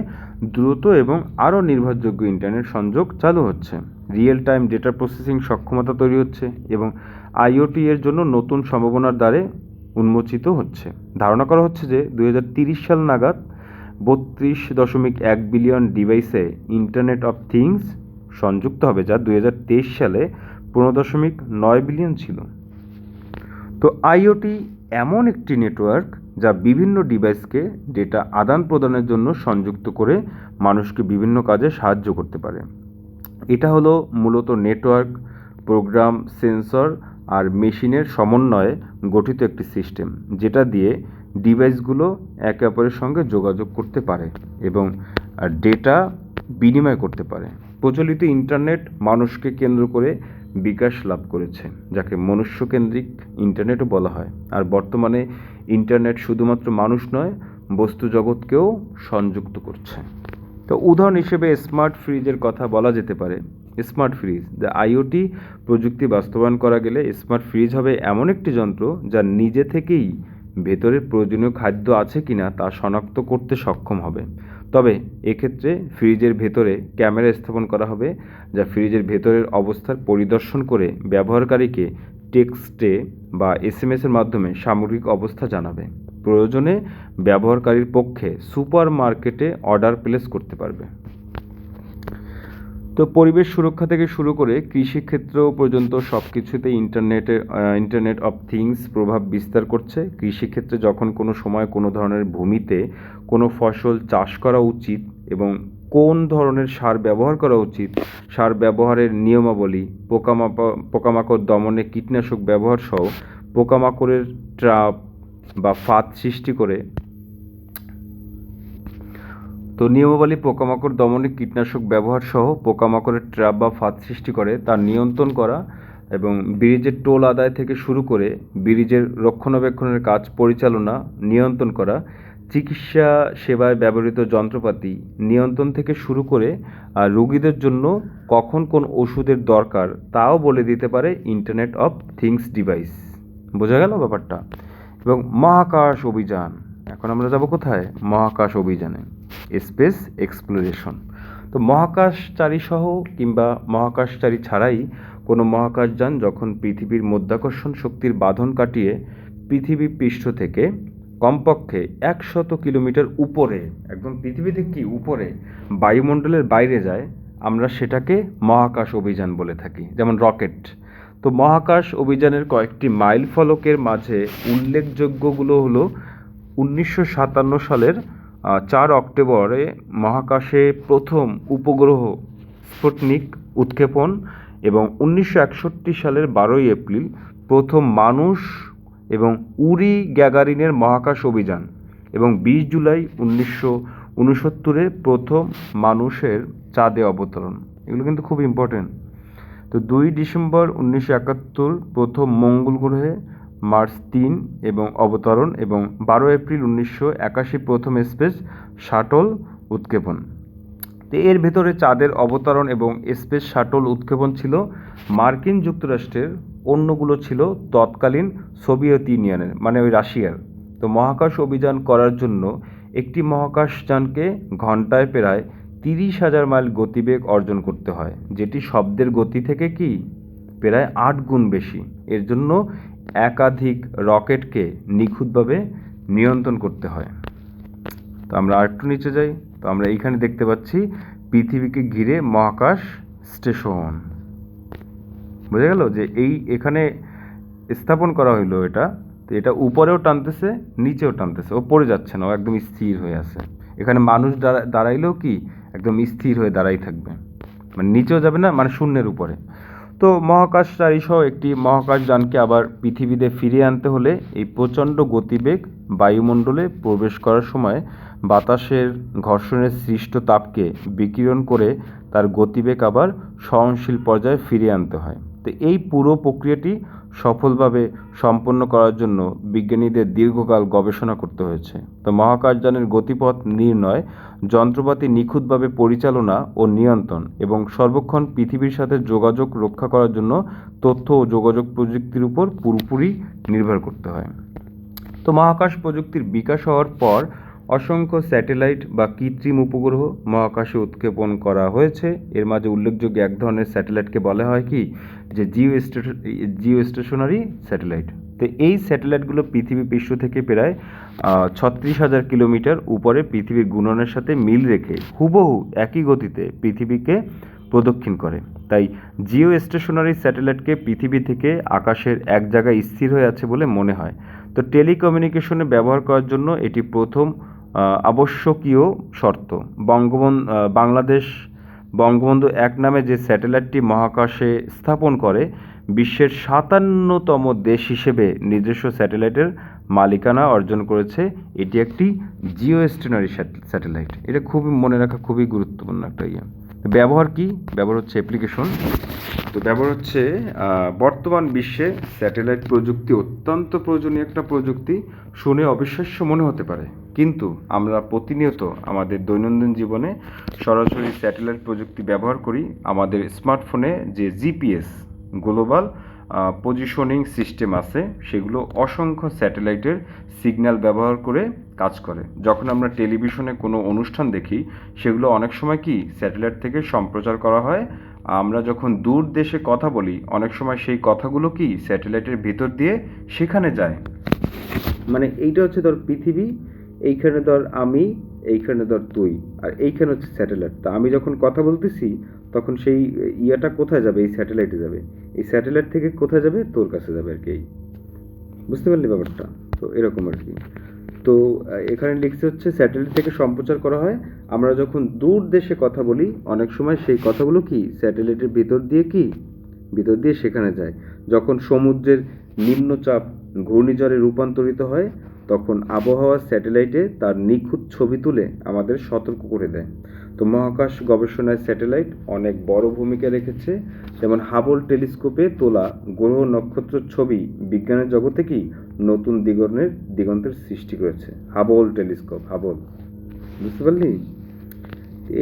দ্রুত এবং আরও নির্ভরযোগ্য ইন্টারনেট সংযোগ চালু হচ্ছে, রিয়েল টাইম ডেটা প্রসেসিং সক্ষমতা তৈরি হচ্ছে এবং আইওটি এর জন্য নতুন সম্ভাবনার দ্বারে উন্মোচিত হচ্ছে। ধারণা করা হচ্ছে যে 2030 সাল নাগাদ 32.1 বিলিয়ন ডিভাইসে ইন্টারনেট অফ থিংস সংযুক্ত হবে, যা 2023 সালে 15.9 বিলিয়ন ছিল। তো আইওটি এমন একটি নেটওয়ার্ক যা বিভিন্ন ডিভাইসকে ডেটা আদান প্রদানের জন্য সংযুক্ত করে মানুষকে বিভিন্ন কাজে সাহায্য করতে পারে। এটা হলো মূলত নেটওয়ার্ক, প্রোগ্রাম, সেন্সর আর মেশিনের সমন্বয়ে গঠিত একটি সিস্টেম, যেটা দিয়ে ডিভাইসগুলো একে অপরের সঙ্গে যোগাযোগ করতে পারে এবং ডেটা বিনিময় করতে পারে। প্রচলিত ইন্টারনেট মানুষকে কেন্দ্র করে বিকাশ লাভ করেছে, যাকে মনুষ্যকেন্দ্রিক ইন্টারনেটও বলা হয়। আর বর্তমানে ইন্টারনেট শুধুমাত্র মানুষ নয়, বস্তু জগৎকেও সংযুক্ত করছে। তো উদাহরণ হিসেবে স্মার্ট ফ্রিজের কথা বলা যেতে পারে। স্মার্ট ফ্রিজ, দ্য আইওটি প্রযুক্তি বাস্তবায়ন করা গেলে স্মার্ট ফ্রিজ হবে এমন একটি যন্ত্র যা নিজে থেকেই ভেতরে প্রয়োজনীয় খাদ্য আছে কিনা তা শনাক্ত করতে সক্ষম হবে। তবে এক্ষেত্রে ফ্রিজের ভেতরে ক্যামেরা স্থাপন করা হবে, যা ফ্রিজের ভেতরের অবস্থার পরিদর্শন করে ব্যবহারকারীকে টেক্সটে বা এসএমএসের মাধ্যমে সামগ্রিক অবস্থা জানাবে। প্রয়োজনে ব্যবহারকারীর পক্ষে সুপার মার্কেটে অর্ডার প্লেস করতে পারবে। তো পরিবেশ সুরক্ষা থেকে শুরু করে কৃষিক্ষেত্র পর্যন্ত সব কিছুতে ইন্টারনেট অফ থিংস প্রভাব বিস্তার করছে। কৃষিক্ষেত্রে যখন কোনো সময় কোনো ধরনের ভূমিতে কোনো ফসল চাষ করা উচিত এবং কোন ধরনের সার ব্যবহার করা উচিত, সার ব্যবহারের নিয়মাবলী, পোকামাকড় দমনে কীটনাশক ব্যবহার সহ পোকামাকড়ের ট্র্যাপ বা ফাঁদ সৃষ্টি করে নিয়মাবলী পোকামাকড় দমনে কীটনাশক ব্যবহার সহ পোকামাকড়ের ট্র্যাপ বা ফাঁদ সৃষ্টি করে তা নিয়ন্ত্রণ করা এবং ব্রিজের টোল আদায় থেকে শুরু করে ব্রিজের রক্ষণাবেক্ষণের কাজ পরিচালনা নিয়ন্ত্রণ করা, চিকিৎসা সেবায় ব্যবহৃত যন্ত্রপাতি নিয়ন্ত্রণ থেকে শুরু করে রোগীদের জন্য কখন কোন ওষুধের দরকার তাও বলে দিতে পারে ইন্টারনেট অফ থিংস ডিভাইস। বোঝা গেল ব্যাপারটা? এবং মহাকাশ অভিযান, এখন আমরা যাব কোথায়? মহাকাশ অভিযানে, স্পেস এক্সপ্লোরেশন। তো মহাকাশচারী সহ কিংবা মহাকাশচারী ছাড়াই কোনো মহাকাশযান যখন পৃথিবীর মাধ্যাকর্ষণ শক্তির বাঁধন কাটিয়ে পৃথিবী পৃষ্ঠ থেকে কমপক্ষে 100 কিলোমিটার উপরে, একদম পৃথিবী থেকে কি উপরে বায়ুমণ্ডলের বাইরে যায়, আমরা সেটাকে মহাকাশ অভিযান বলে থাকি, যেমন রকেট। তো মহাকাশ অভিযানের কয়েকটি মাইল ফলকের মাঝে উল্লেখযোগ্যগুলো হলো 1957 সালের 4 অক্টোবরে মহাকাশে প্রথম উপগ্রহ স্পুটনিক উৎক্ষেপণ এবং 1961 সালের 12 এপ্রিল প্রথম মানুষ এবং উরি গ্যাগারিনের মহাকাশ অভিযান এবং 20 জুলাই 1969 প্রথম মানুষের চাঁদে অবতরণ। এগুলো কিন্তু খুব ইম্পর্টেন্ট। তো 2 ডিসেম্বর 1971 প্রথম মঙ্গল গ্রহে মার্স 3 এবং অবতরণ এবং 12 এপ্রিল 1981 প্রথম স্পেস শাটল উৎক্ষেপণ। তো এর ভেতরে চাঁদের অবতরণ এবং স্পেস শাটল উৎক্ষেপণ ছিল মার্কিন যুক্তরাষ্ট্রের, অন্যগুলো ছিল তৎকালীন সোভিয়েত ইউনিয়নের, মানে ওই রাশিয়ার। তো মহাকাশ অভিযান করার জন্য একটি মহাকাশযানকে ঘন্টায় প্রায় 30,000 মাইল গতিবেগ অর্জন করতে হয়, যেটি শব্দের গতি থেকে কি প্রায় 8 গুণ বেশি। এর জন্য একাধিক রকেটকে নিখুঁতভাবে নিয়ন্ত্রণ করতে হয়। তো আমরা আরেকটু নিচে যাই। তো আমরা এইখানে দেখতে পাচ্ছি পৃথিবীকে ঘিরে মহাকাশ স্টেশন। বোঝা গেল যে এখানে স্থাপন করা হইলো এটা। তো এটা উপরেও টানতেছে, নিচেও টানতেছে, ও পড়ে যাচ্ছে না, ও একদম স্থির হয়ে আছে। এখানে মানুষ দাঁড়াইলেও কি একদম স্থির হয়ে দাঁড়াই থাকবে, মানে নিচেও যাবে না, মানে শূন্যের উপরে। তো মহাকাশচারী সহ একটি মহাকাশযানকে আবার পৃথিবীতে ফিরিয়ে আনতে হলে এই প্রচণ্ড গতিবেগ বায়ুমণ্ডলে প্রবেশ করার সময় বাতাসের ঘর্ষণের সৃষ্ট তাপকে বিকিরণ করে তার গতিবেগ আবার সহনশীল পর্যায়ে ফিরিয়ে আনতে হয়। তো এই পুরো প্রক্রিয়াটি সফলভাবে সম্পন্ন করার জন্য বিজ্ঞানীদের দীর্ঘকাল গবেষণা করতে হয়েছে। তো মহাকাশযানের গতিপথ নির্ণয়, যন্ত্রপাতি নিখুঁতভাবে পরিচালনা ও নিয়ন্ত্রণ এবং সর্বক্ষণ পৃথিবীর সাথে যোগাযোগ রক্ষা করার জন্য তথ্য ও যোগাযোগ প্রযুক্তির উপর পুরোপুরি নির্ভর করতে হয়। তো মহাকাশ প্রযুক্তির বিকাশ হওয়ার পর অসংখ্য স্যাটেলাইট বা কৃত্রিম উপগ্রহ মহাকাশে উৎক্ষেপণ করা হয়েছে। এর মাঝে উল্লেখযোগ্য এক ধরনের স্যাটেলাইটকে বলা হয় কি, যে জিও স্টেশনারি স্যাটেলাইট। তো এই স্যাটেলাইটগুলো পৃথিবী পৃষ্ঠ থেকে প্রায় 36,000 কিলোমিটার উপরে পৃথিবীর ঘূর্ণনের সাথে মিল রেখে হুবহু একই গতিতে পৃথিবীকে প্রদক্ষিণ করে। তাই জিও স্টেশনারি স্যাটেলাইটকে পৃথিবী থেকে আকাশের এক জায়গায় স্থির হয়ে আছে বলে মনে হয়। তো টেলিকমিউনিকেশনে ব্যবহার করার জন্য এটি প্রথম আবশ্যকীয় শর্ত। বঙ্গবন্ধু 1 নামে যে স্যাটেলাইটটি মহাকাশে স্থাপন করে বিশ্বের 57তম দেশ হিসেবে নিজস্ব স্যাটেলাইটের মালিকানা অর্জন করেছে। এটি একটি জিও স্টেশনারি স্যাটেলাইট। এটা খুবই মনে রাখা খুবই গুরুত্বপূর্ণ একটা ইয়ে। তো ব্যবহার কি? ব্যবহার হচ্ছে অ্যাপ্লিকেশন। তো ব্যবহার হচ্ছে বর্তমান বিশ্বে স্যাটেলাইট প্রযুক্তি অত্যন্ত প্রয়োজনীয় একটা প্রযুক্তি। শুনে অবিশ্বাস্য মনে হতে পারে, কিন্তু আমরা প্রতিনিয়ত আমাদের দৈনন্দিন জীবনে সরাসরি স্যাটেলাইট প্রযুক্তি ব্যবহার করি। আমাদের স্মার্টফোনে যে জিপিএস গ্লোবাল পজিশনিং সিস্টেম আছে, সেগুলো অসংখ্য স্যাটেলাইটের সিগন্যাল ব্যবহার করে কাজ করে। যখন আমরা টেলিভিশনে কোনো অনুষ্ঠান দেখি, সেগুলো অনেক সময় কি স্যাটেলাইট থেকে সম্প্রচার করা হয়। আমরা যখন দূর দেশে কথা বলি, অনেক সময় সেই কথাগুলো কি স্যাটেলাইটের ভিতর দিয়ে সেখানে যায়। মানে এইটা হচ্ছে ধর পৃথিবী, এইখানে ধর আমি, এইখানে ধর তুই, আর এইখানে হচ্ছে স্যাটেলাইট। তা আমি যখন কথা বলতেছি, তখন সেই ইয়াটা কোথায় যাবে? এই স্যাটেলাইটে যাবে। এই স্যাটেলাইট থেকে কোথায় যাবে? তোর কাছে যাবে আর কি। বুঝতে পারলি ব্যাপারটা? তো এরকম আর কি। তো এখানে লিখছে হচ্ছে স্যাটেলাইট থেকে সম্প্রচার করা হয়। আমরা যখন দূর দেশে কথা বলি, অনেক সময় সেই কথাগুলো কি স্যাটেলাইটের ভিতর দিয়ে সেখানে যায়। যখন সমুদ্রের নিম্নচাপ ঘূর্ণিঝড়ে রূপান্তরিত হয়, তখন আবহাওয়ার স্যাটেলাইটে তার নিখুঁত ছবি তুলে আমাদের সতর্ক করে দেয়। তো মহাকাশ গবেষণায় স্যাটেলাইট অনেক বড় ভূমিকা রেখেছে। যেমন হাবল টেলিস্কোপে তোলা গ্রহ নক্ষত্রের ছবি বিজ্ঞানের জগতে কি নতুন দিগন্তের সৃষ্টি করেছে। হাবল টেলিস্কোপ, হাবল, বুঝতে পারলি?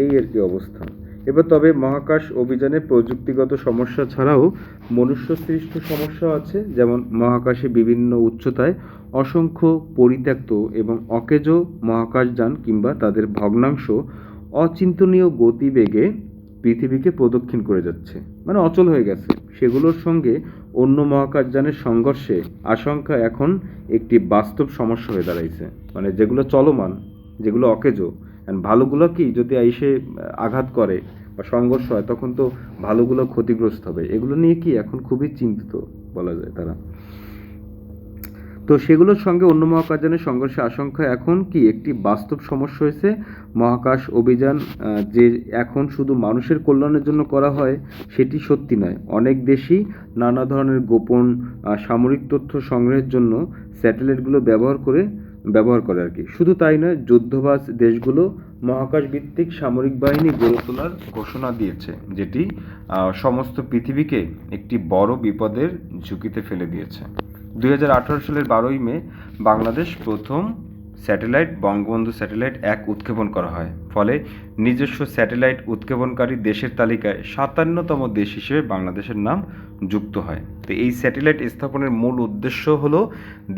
এই আর কি অবস্থা। এবার তবে মহাকাশ অভিযানে প্রযুক্তিগত সমস্যা ছাড়াও মনুষ্য সৃষ্ট সমস্যাও আছে। যেমন মহাকাশে বিভিন্ন উচ্চতায় অসংখ্য পরিত্যক্ত এবং অকেজো মহাকাশযান কিংবা তাদের ভগ্নাংশ অচিন্তনীয় গতিবেগে পৃথিবীকে প্রদক্ষিণ করে যাচ্ছে, মানে অচল হয়ে গেছে। সেগুলোর সঙ্গে অন্য মহাকাশযানের সংঘর্ষে আশঙ্কা এখন একটি বাস্তব সমস্যা হয়ে দাঁড়াইছে। মানে যেগুলো চলমান, যেগুলো অকেজো, ভালোগুলো কি যদি এসে আঘাত করে বা সংঘর্ষ হয়, তখন তো ভালোগুলো ক্ষতিগ্রস্ত হবে। এগুলো নিয়ে কি এখন খুবই চিন্তিত বলা যায় তারা। তো সেগুলোর সঙ্গে অন্য মহাকাশযানের সংঘর্ষের আশঙ্কা এখন কি একটি বাস্তব সমস্যা হয়েছে। মহাকাশ অভিযান যে এখন শুধু মানুষের কল্যাণের জন্য করা হয়, সেটি সত্যি নয়। অনেক দেশই নানা ধরনের গোপন সামরিক তথ্য সংগ্রহের জন্য স্যাটেলাইটগুলো ব্যবহার করে আর কি। শুধু তাই নয়, যুদ্ধবাজ দেশগুলো মহাকাশ ভিত্তিক সামরিক বাহিনী গড়ে তোলার ঘোষণা দিয়েছে, যেটি সমস্ত পৃথিবীকে একটি বড় বিপদের ঝুঁকিতে ফেলে দিয়েছে। 2018 সালের 12ই মে বাংলাদেশ প্রথম স্যাটেলাইট বঙ্গবন্ধু স্যাটেলাইট 1 উৎক্ষেপণ করা হয়। ফলে নিজস্ব স্যাটেলাইট উৎক্ষেপণকারী দেশের তালিকায় 57তম দেশ হিসেবে বাংলাদেশের নাম যুক্ত হয়। তো এই স্যাটেলাইট স্থাপনের মূল উদ্দেশ্য হলো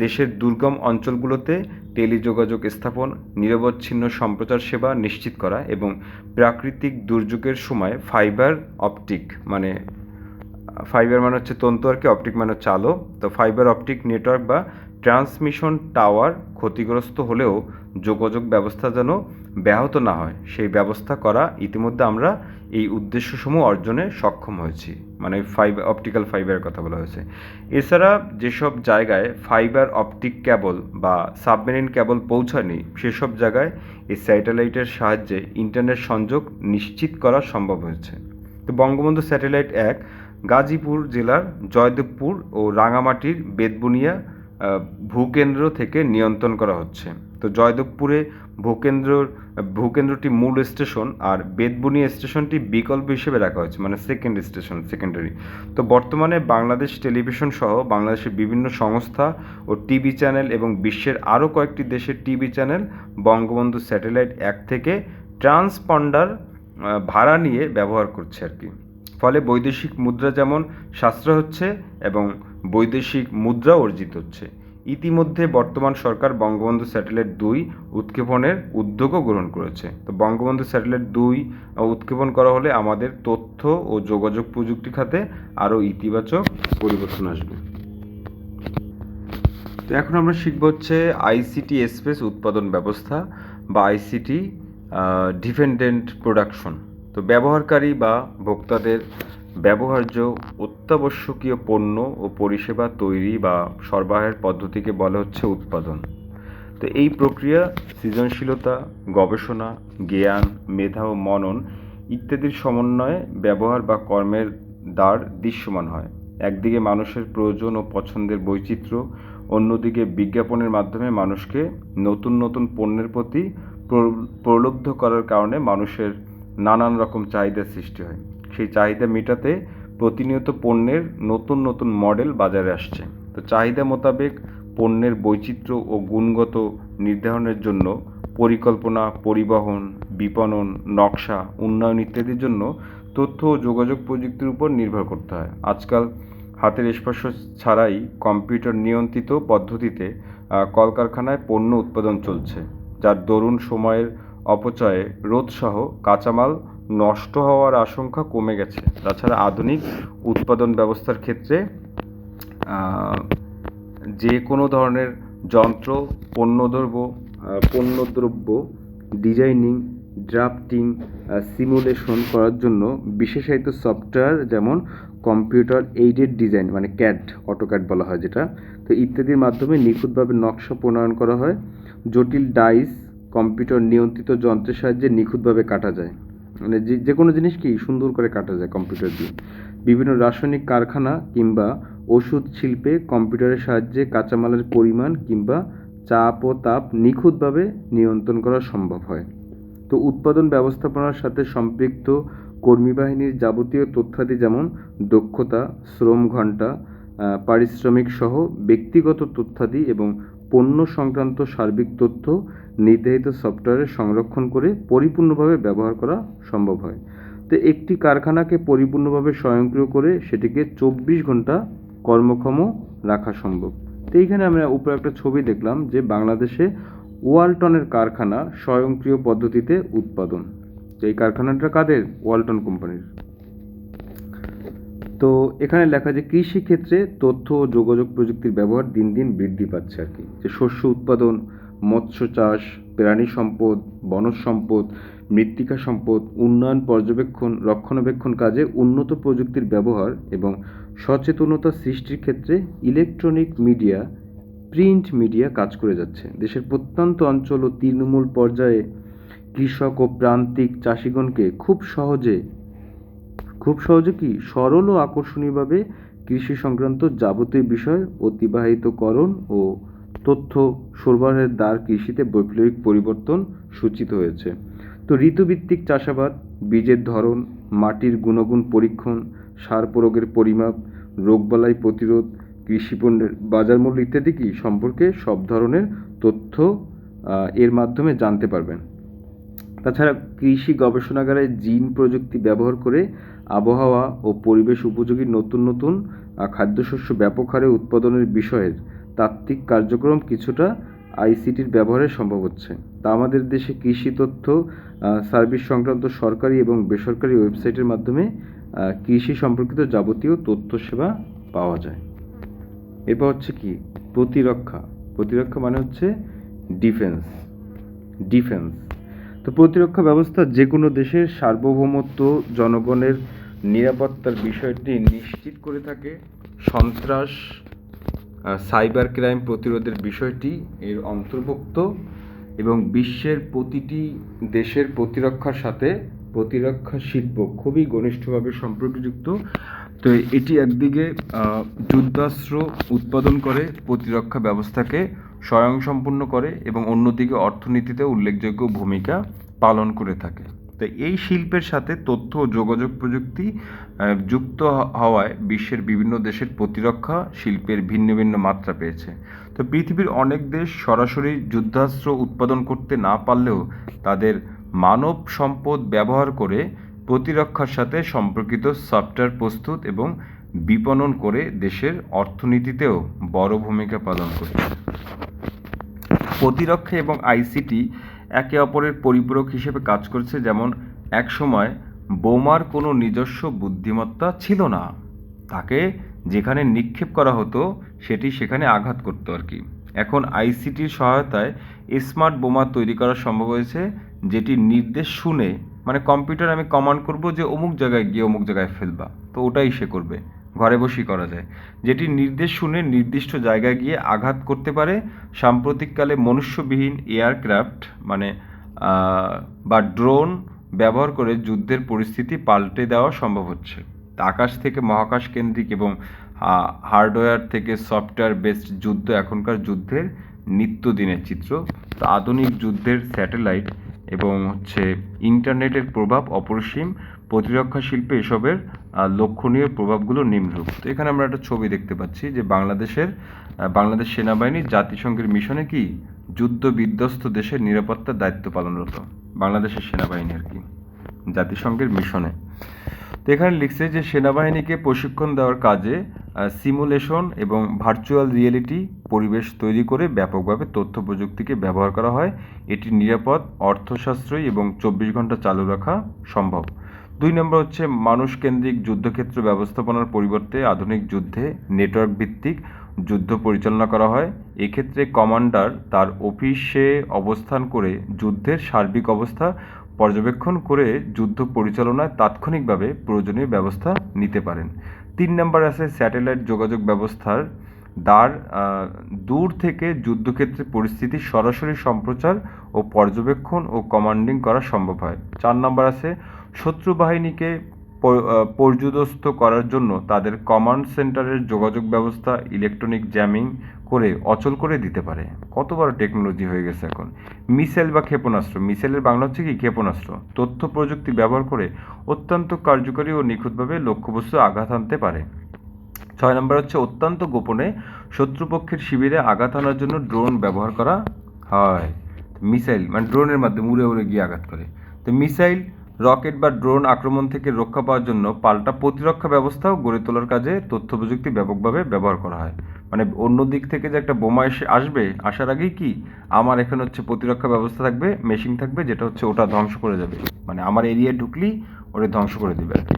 দেশের দুর্গম অঞ্চলগুলোতে টেলিযোগাযোগ স্থাপন, নিরবচ্ছিন্ন সম্প্রচার সেবা নিশ্চিত করা এবং প্রাকৃতিক দুর্যোগের সময় ফাইবার মানে হচ্ছে তন্তু আর কি, অপটিক মানে হচ্ছে আলো। তো ফাইবার অপটিক নেটওয়ার্ক বা ট্রান্সমিশন টাওয়ার ক্ষতিগ্রস্ত হলেও যোগাযোগ ব্যবস্থা যেন ব্যাহত না হয়, সেই ব্যবস্থা করা। ইতিমধ্যে আমরা এই উদ্দেশ্যসমূহ অর্জনে সক্ষম হয়েছি, মানে অপটিক্যাল ফাইবারের কথা বলা হয়েছে। এছাড়া যেসব জায়গায় ফাইবার অপটিক কেবল বা সাবমেরিন কেবল পৌঁছায়নি, সেসব জায়গায় এই স্যাটেলাইটের সাহায্যে ইন্টারনেট সংযোগ নিশ্চিত করা সম্ভব হয়েছে। তো বঙ্গবন্ধু স্যাটেলাইট 1 গাজীপুর জেলার জয়দেবপুর ও রাঙামাটির বেতবুনিয়া ভূকেন্দ্র থেকে নিয়ন্ত্রণ করা হচ্ছে। তো জয়দেবপুরে ভূকেন্দ্রটি মূল স্টেশন, আর বেতবুনিয়া স্টেশনটি বিকল্প হিসেবে রাখা হয়েছে, মানে সেকেন্ডারি। তো বর্তমানে বাংলাদেশ টেলিভিশন সহ বাংলাদেশের বিভিন্ন সংস্থা ও টিভি চ্যানেল এবং বিশ্বের আরও কয়েকটি দেশের টিভি চ্যানেল বঙ্গবন্ধু স্যাটেলাইট 1 থেকে ট্রান্সপন্ডার ভাড়া নিয়ে ব্যবহার করছে আর কি। ফলে বৈদেশিক মুদ্রা যেমন সাশ্রয় হচ্ছে এবং বৈদেশিক মুদ্রা অর্জিত হচ্ছে। ইতিমধ্যে বর্তমান সরকার বঙ্গবন্ধু স্যাটেলাইট 2 উৎক্ষেপণের উদ্যোগও গ্রহণ করেছে। তো বঙ্গবন্ধু স্যাটেলাইট 2 উৎক্ষেপণ করা হলে আমাদের তথ্য ও যোগাযোগ প্রযুক্তি খাতে আরও ইতিবাচক পরিবর্তন আসবে। তো এখন আমরা শিখব হচ্ছে আইসিটি স্পেস উৎপাদন ব্যবস্থা বা আইসিটি ডিপেন্ডেন্ট প্রোডাকশন। তো ব্যবহারকারী বা ভোক্তাদের ব্যবহার্য অত্যাবশ্যকীয় পণ্য ও পরিষেবা তৈরি বা সরবরাহের পদ্ধতিকে বলা হচ্ছে উৎপাদন। তো এই প্রক্রিয়া সৃজনশীলতা, গবেষণা, জ্ঞান, মেধা ও মনন ইত্যাদির সমন্বয়ে ব্যবহার বা কর্মের দ্বার দৃশ্যমান হয়। একদিকে মানুষের প্রয়োজন ও পছন্দের বৈচিত্র্য, অন্যদিকে বিজ্ঞাপনের মাধ্যমে মানুষকে নতুন নতুন পণ্যের প্রতি প্রলুব্ধ করার কারণে মানুষের নানান রকম চাহিদার সৃষ্টি হয়। সেই চাহিদা মেটাতে প্রতিনিয়ত পণ্যের নতুন নতুন মডেল বাজারে আসছে। তো চাহিদা মোতাবেক পণ্যের বৈচিত্র্য ও গুণগত নির্ধারণের জন্য পরিকল্পনা, পরিবহন, বিপণন, নকশা, উন্নয়ন ইত্যাদির জন্য তথ্য ও যোগাযোগ প্রযুক্তির উপর নির্ভর করতে হয়। আজকাল হাতের স্পর্শ ছাড়াই কম্পিউটার নিয়ন্ত্রিত পদ্ধতিতে কলকারখানায় পণ্য উৎপাদন চলছে, যার দরুন সময়ের অপচয়ে রোধসহ কাঁচামাল নষ্ট হওয়ার আশঙ্কা কমে গেছে। তাছাড়া আধুনিক উৎপাদন ব্যবস্থার ক্ষেত্রে যে কোনো ধরনের যন্ত্র, পণ্যদ্রব্য ডিজাইনিং, ড্রাফটিং, সিমুলেশন করার জন্য বিশেষায়িত সফটওয়্যার যেমন কম্পিউটার এইডেড ডিজাইন মানে ক্যাড, অটোক্যাড বলা হয় যেটা, তো ইত্যাদির মাধ্যমে নিখুঁতভাবে নকশা প্রণয়ন করা হয়। জটিল ডাইস কম্পিউটার নিয়ন্ত্রিত যন্ত্রের সাহায্যে নিখুঁতভাবে কাটা যায়, মানে যে কোনো জিনিস কি সুন্দর করে কাটা যায় কম্পিউটার দিয়ে। বিভিন্ন রাসায়নিক কারখানা কিংবা ওষুধ শিল্পে কম্পিউটারের সাহায্যে কাঁচামালের পরিমাণ কিংবা চাপ ও তাপ নিখুঁতভাবে নিয়ন্ত্রণ করা সম্ভব হয়। তো উৎপাদন ব্যবস্থাপনার সাথে সম্পৃক্ত কর্মী বাহিনীর যাবতীয় তথ্যাদি যেমন দক্ষতা, শ্রম ঘণ্টা, পারিশ্রমিক সহ ব্যক্তিগত তথ্যাদি এবং পণ্য সংক্রান্ত সার্বিক তথ্য নির্ধারিত সফটওয়্যারে সংরক্ষণ করে পরিপূর্ণভাবে ব্যবহার করা সম্ভব হয়। তো একটি কারখানাকে পরিপূর্ণভাবে স্বয়ংক্রিয় করে সেটিকে 24 ঘন্টা কর্মক্ষম রাখা সম্ভব। তো এইখানে আমরা উপরে একটা ছবি দেখলাম যে বাংলাদেশে ওয়ালটনের কারখানা স্বয়ংক্রিয় পদ্ধতিতে উৎপাদন। তো এই কারখানাটা কাদের? ওয়ালটন কোম্পানির। তো এখানে লেখা যে কৃষিক্ষেত্রে তথ্য ও যোগাযোগ প্রযুক্তির ব্যবহার দিন দিন বৃদ্ধি পাচ্ছে আর কি। যে শস্য উৎপাদন, মৎস্য চাষ, প্রাণী সম্পদ, বনজ সম্পদ, মৃত্তিকা সম্পদ, উন্নয়ন, পর্যবেক্ষণ, রক্ষণাবেক্ষণ কাজে উন্নত প্রযুক্তির ব্যবহার এবং সচেতনতা সৃষ্টির ক্ষেত্রে ইলেকট্রনিক মিডিয়া, প্রিন্ট মিডিয়া কাজ করে যাচ্ছে। দেশের প্রত্যন্ত অঞ্চল ও তৃণমূল পর্যায়ে কৃষক ও প্রান্তিক চাষিগণকে খুব সহজে কি সরল ও আকর্ষণীয়ভাবে কৃষি সংক্রান্ত যাবতীয় বিষয় অতিবাহিতকরণ ও তথ্য সরবরাহের দ্বার কৃষিতে বৈপ্লবিক পরিবর্তন সূচিত হয়েছে। তো ঋতুভিত্তিক চাষাবাদ, বীজের ধরন, মাটির গুণগুণ পরীক্ষণ, সার প্রয়োগের পরিমাপ, রোগবালাই প্রতিরোধ, কৃষি পণ্যের বাজার মূল্য ইত্যাদি কি সম্পর্কে সব ধরনের তথ্য এর মাধ্যমে জানতে পারবেন। তাছাড়া কৃষি গবেষণাগারে জিন প্রযুক্তি ব্যবহার করে আবহাওয়া ও পরিবেশ উপযোগী নতুন নতুন খাদ্যশস্য ব্যাপক হারে উৎপাদনের বিষয়ের তাত্ত্বিক কার্যক্রম কিছুটা আইসিটির ব্যবহারে সম্ভব হচ্ছে। তা আমাদের দেশে কৃষি তথ্য সার্ভিস সংক্রান্ত সরকারি এবং বেসরকারি ওয়েবসাইটের মাধ্যমে কৃষি সম্পর্কিত যাবতীয় তথ্য সেবা পাওয়া যায়। এরপর হচ্ছে কি প্রতিরক্ষা। প্রতিরক্ষা মানে হচ্ছে ডিফেন্স। তো প্রতিরক্ষা ব্যবস্থা যে কোনো দেশের সার্বভৌমত্ব, জনগণের নিরাপত্তার বিষয়টি নিশ্চিত করে থাকে। সন্ত্রাস, সাইবার ক্রাইম প্রতিরোধের বিষয়টি এর অন্তর্ভুক্ত এবং বিশ্বের প্রতিটি দেশের প্রতিরক্ষার সাথে প্রতিরক্ষা শিল্প খুবই ঘনিষ্ঠভাবে সম্পর্কযুক্ত। তো এটি একদিকে যুদ্ধাস্ত্র উৎপাদন করে প্রতিরক্ষা ব্যবস্থাকে স্বয়ংসম্পূর্ণ করে এবং অন্যদিকে অর্থনীতিতে উল্লেখযোগ্য ভূমিকা পালন করে থাকে। তো এই শিল্পের সাথে তথ্য ও যোগাযোগ প্রযুক্তি যুক্ত হওয়ায় বিশ্বের বিভিন্ন দেশের প্রতিরক্ষা শিল্পের ভিন্ন ভিন্ন মাত্রা পেয়েছে। তো পৃথিবীর অনেক দেশ সরাসরি যুদ্ধাস্ত্র উৎপাদন করতে না পারলেও তাদের মানব সম্পদ ব্যবহার করে প্রতিরক্ষার সাথে সম্পর্কিত সফটওয়্যার প্রস্তুত এবং বিপণন করে দেশের অর্থনীতিতেও বড় ভূমিকা পালন করছে। প্রতিরক্ষা এবং আইসিটি একে অপরের পরিপূরক হিসেবে কাজ করছে। যেমন একসময় বোমার কোনো নিজস্ব বুদ্ধিমত্তা ছিল না, তাকে যেখানে নিক্ষেপ করা হতো সেটি সেখানে আঘাত করতো আর কি। এখন আইসিটির সহায়তায় স্মার্ট বোমা তৈরি করা সম্ভব হয়েছে, যেটি নির্দেশ শুনে, মানে কম্পিউটার আমি কমান্ড করব যে অমুক জায়গায় গিয়ে অমুক জায়গায় ফেলবা, তো ওটাই সে করবে, ঘরে বসেই করা যায়। যেটি নির্দেশ শুনে নির্দিষ্ট জায়গায় গিয়ে আঘাত করতে পারে। সাম্প্রতিককালে মনুষ্যবিহীন এয়ারক্রাফট মানে বা ড্রোন ব্যবহার করে যুদ্ধের পরিস্থিতি পাল্টে দেওয়া সম্ভব হচ্ছে। আকাশ থেকে মহাকাশ কেন্দ্রিক এবং হার্ডওয়্যার থেকে সফটওয়্যার বেসড যুদ্ধ এখনকার যুদ্ধের নিত্যদিনের চিত্র। তো আধুনিক যুদ্ধের স্যাটেলাইট এবং হচ্ছে ইন্টারনেটের প্রভাব অপরিসীম প্রতিরক্ষা শিল্পে এসবের লক্ষণীয় প্রভাবগুলো নিম্নরূপ। তো এখানে আমরা একটা ছবি দেখতে পাচ্ছি যে বাংলাদেশ সেনাবাহিনী জাতিসংঘের মিশনে কি যুদ্ধ বিধ্বস্ত দেশের নিরাপত্তার দায়িত্ব পালনরত। বাংলাদেশের সেনাবাহিনী আর কি জাতিসংঘের মিশনে। তো এখানে লিখছে যে সেনাবাহিনীকে প্রশিক্ষণ দেওয়ার কাজে সিমুলেশন এবং ভার্চুয়াল রিয়েলিটি পরিবেশ তৈরি করে ব্যাপকভাবে তথ্য প্রযুক্তিকে ব্যবহার করা হয়। এটি নিরাপদ, অর্থসাশ্রয়ী এবং 24 ঘন্টা চালু রাখা সম্ভব। 2 নম্বর হচ্ছে মানুষকেন্দ্রিক যুদ্ধক্ষেত্র ব্যবস্থাপনার পরিবর্তে আধুনিক যুদ্ধে নেটওয়ার্ক ভিত্তিক যুদ্ধ পরিচালনা করা হয়। এক্ষেত্রে কমান্ডার তার অফিসে অবস্থান করে যুদ্ধের সার্বিক অবস্থা পর্যবেক্ষণ করে যুদ্ধ পরিচালনায় তাৎক্ষণিকভাবে প্রয়োজনীয় ব্যবস্থা নিতে পারেন। 3 নম্বর আছে স্যাটেলাইট যোগাযোগ ব্যবস্থার দূর থেকে যুদ্ধক্ষেত্রে পরিস্থিতি সরাসরি সম্প্রচার ও পর্যবেক্ষণ ও কমান্ডিং করা সম্ভব হয়। 4 নম্বর আছে শত্রু বাহিনীকে পর্যুদস্ত করার জন্য তাদের কমান্ড সেন্টারের যোগাযোগ ব্যবস্থা ইলেকট্রনিক জ্যামিং করে অচল করে দিতে পারে। কত বড় টেকনোলজি হয়ে গেছে এখন। মিসাইল বা ক্ষেপণাস্ত্র, মিসাইলের বাংলা হচ্ছে কি ক্ষেপণাস্ত্র, তথ্য প্রযুক্তি ব্যবহার করে অত্যন্ত কার্যকরী ও নিখুঁতভাবে লক্ষ্যবস্তু আঘাত হানতে পারে। 6 নম্বর হচ্ছে অত্যন্ত গোপনে শত্রুপক্ষের শিবিরে আঘাত হানার জন্য ড্রোন ব্যবহার করা হয়। মিসাইল মানে ড্রোনের মাধ্যমে উড়ে উড়ে গিয়ে আঘাত করে। তো মিসাইল, রকেট বা ড্রোন আক্রমণ থেকে রক্ষা পাওয়ার জন্য পাল্টা প্রতিরক্ষা ব্যবস্থাও গড়ে তোলার কাজে তথ্য প্রযুক্তি ব্যাপকভাবে ব্যবহার করা হয়। মানে অন্য দিক থেকে যে একটা বোমা আসার আগেই কি আমার এখানে হচ্ছে প্রতিরক্ষা ব্যবস্থা থাকবে, মেশিন থাকবে, যেটা হচ্ছে ওটা ধ্বংস করে যাবে, মানে আমার এরিয়ায় ঢুকলেই ওটা ধ্বংস করে দেবে আর কি।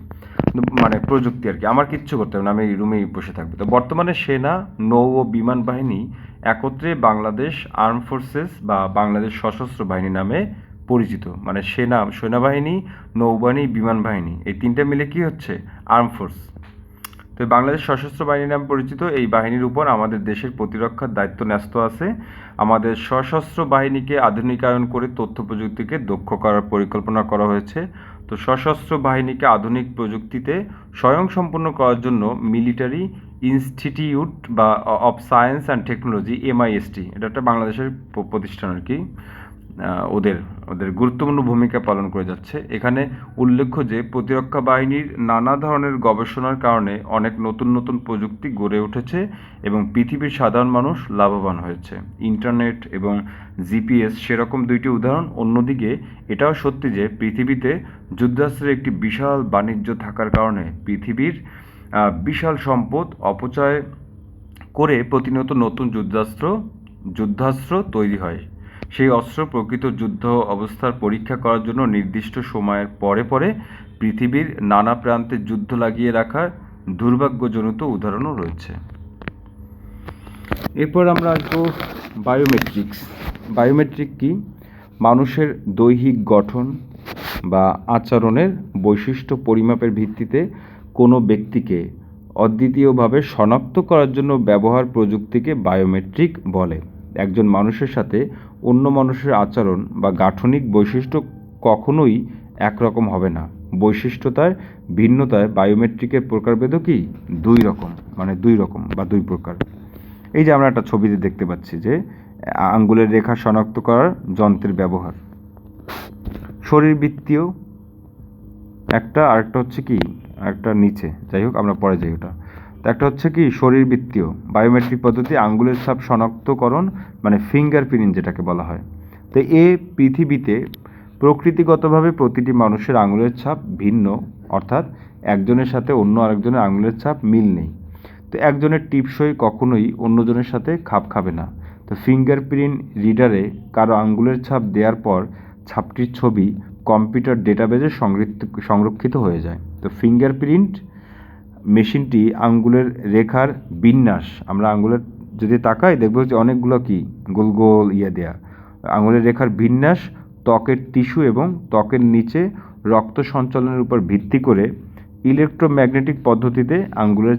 মানে প্রযুক্তি আর কি, আমার কিচ্ছু করতে হবে না, আমি রুমেই বসে থাকবো। তো বর্তমানে সেনা, নৌ ও বিমান বাহিনী একত্রে বাংলাদেশ আর্ম ফোর্সেস বা বাংলাদেশ সশস্ত্র বাহিনী নামে পরিচিত। মানে সেনাবাহিনী, নৌবাহিনী, বিমান বাহিনী এই তিনটা মিলে কি হচ্ছে আর্ম ফোর্স। তো বাংলাদেশ সশস্ত্র বাহিনী নামে পরিচিত এই বাহিনীর উপর আমাদের দেশের প্রতিরক্ষার দায়িত্ব ন্যস্ত আছে। আমাদের সশস্ত্র বাহিনীকে আধুনিকায়ন করে তথ্য প্রযুক্তিকে দক্ষ করার পরিকল্পনা করা হয়েছে। তো সশস্ত্র বাহিনীকে আধুনিক প্রযুক্তিতে স্বয়ংসম্পূর্ণ করার জন্য মিলিটারি ইনস্টিটিউট বা of science and technology MIST, এটা একটা বাংলাদেশের প্রতিষ্ঠান আর কি, ওদের গুরুত্বপূর্ণ ভূমিকা পালন করে যাচ্ছে। এখানে উল্লেখ্য যে প্রতিরক্ষা বাহিনীর নানা ধরনের গবেষণার কারণে অনেক নতুন নতুন প্রযুক্তি গড়ে উঠেছে এবং পৃথিবীর সাধারণ মানুষ লাভবান হয়েছে। ইন্টারনেট এবং GPS সেরকম দুইটি উদাহরণ। অন্যদিকে এটাও সত্যি যে পৃথিবীতে যুদ্ধাস্ত্রের একটি বিশাল বাণিজ্য থাকার কারণে পৃথিবীর বিশাল সম্পদ অপচয় করে প্রতিনিয়ত নতুন যুদ্ধাস্ত্র তৈরি হয়। সেই অস্ত্র প্রকৃত যুদ্ধ অবস্থার পরীক্ষা করার জন্য নির্দিষ্ট সময়ের পরে পরে পৃথিবীর নানা প্রান্তে যুদ্ধ লাগিয়ে রাখার দুর্ভাগ্যজনিত উদাহরণও রয়েছে। এরপর আমরা আসবো বায়োমেট্রিক কি? মানুষের দৈহিক গঠন বা আচরণের বৈশিষ্ট্য পরিমাপের ভিত্তিতে কোনো ব্যক্তিকে অদ্বিতীয়ভাবে শনাক্ত করার জন্য ব্যবহার প্রযুক্তিকে বায়োমেট্রিক বলে। একজন মানুষের সাথে অন্য মানুষের আচরণ বা গাঠনিক বৈশিষ্ট্য কখনোই একরকম হবে না। বৈশিষ্ট্যতার ভিন্নতায় বায়োমেট্রিকের প্রকারভেদও কি দুই রকম বা দুই প্রকার। এই যে আমরা একটা ছবিতে দেখতে পাচ্ছি যে আঙ্গুলের রেখা শনাক্ত করার যন্ত্রের ব্যবহার। শরীরবৃত্তীয় একটা, আরেকটা হচ্ছে কি আরেকটা নিচে, যাই হোক আমরা পরে যাই ওটা। তো একটা হচ্ছে কি শরীরবৃত্তীয় বায়োমেট্রিক পদ্ধতি, আঙ্গুলের ছাপ শনাক্তকরণ মানে ফিঙ্গারপ্রিন্ট যেটাকে বলা হয়। তো পৃথিবীতে প্রকৃতিগতভাবে প্রতিটি মানুষের আঙুলের ছাপ ভিন্ন, অর্থাৎ একজনের সাথে অন্য আরেকজনের আঙুলের ছাপ মিল নেই। তো একজনের টিপসই কখনোই অন্যজনের সাথে খাপ খাবে না। তো ফিঙ্গারপ্রিন্ট রিডারে কারো আঙ্গুলের ছাপ দেওয়ার পর ছাপটির ছবি কম্পিউটার ডেটাবেজে সংরক্ষিত হয়ে যায়। তো ফিঙ্গারপ্রিন্ট মেশিনটি আঙ্গুলের রেখার বিন্যাস, আমরা আঙ্গুলের যদি তাকাই দেখব যে অনেকগুলো কি গোল গোল দেয়া আঙ্গুলের রেখার বিন্যাস, ত্বকের টিস্যু এবং ত্বকের নিচে রক্ত সঞ্চালনের উপর ভিত্তি করে ইলেকট্রোম্যাগনেটিক পদ্ধতিতে আঙ্গুলের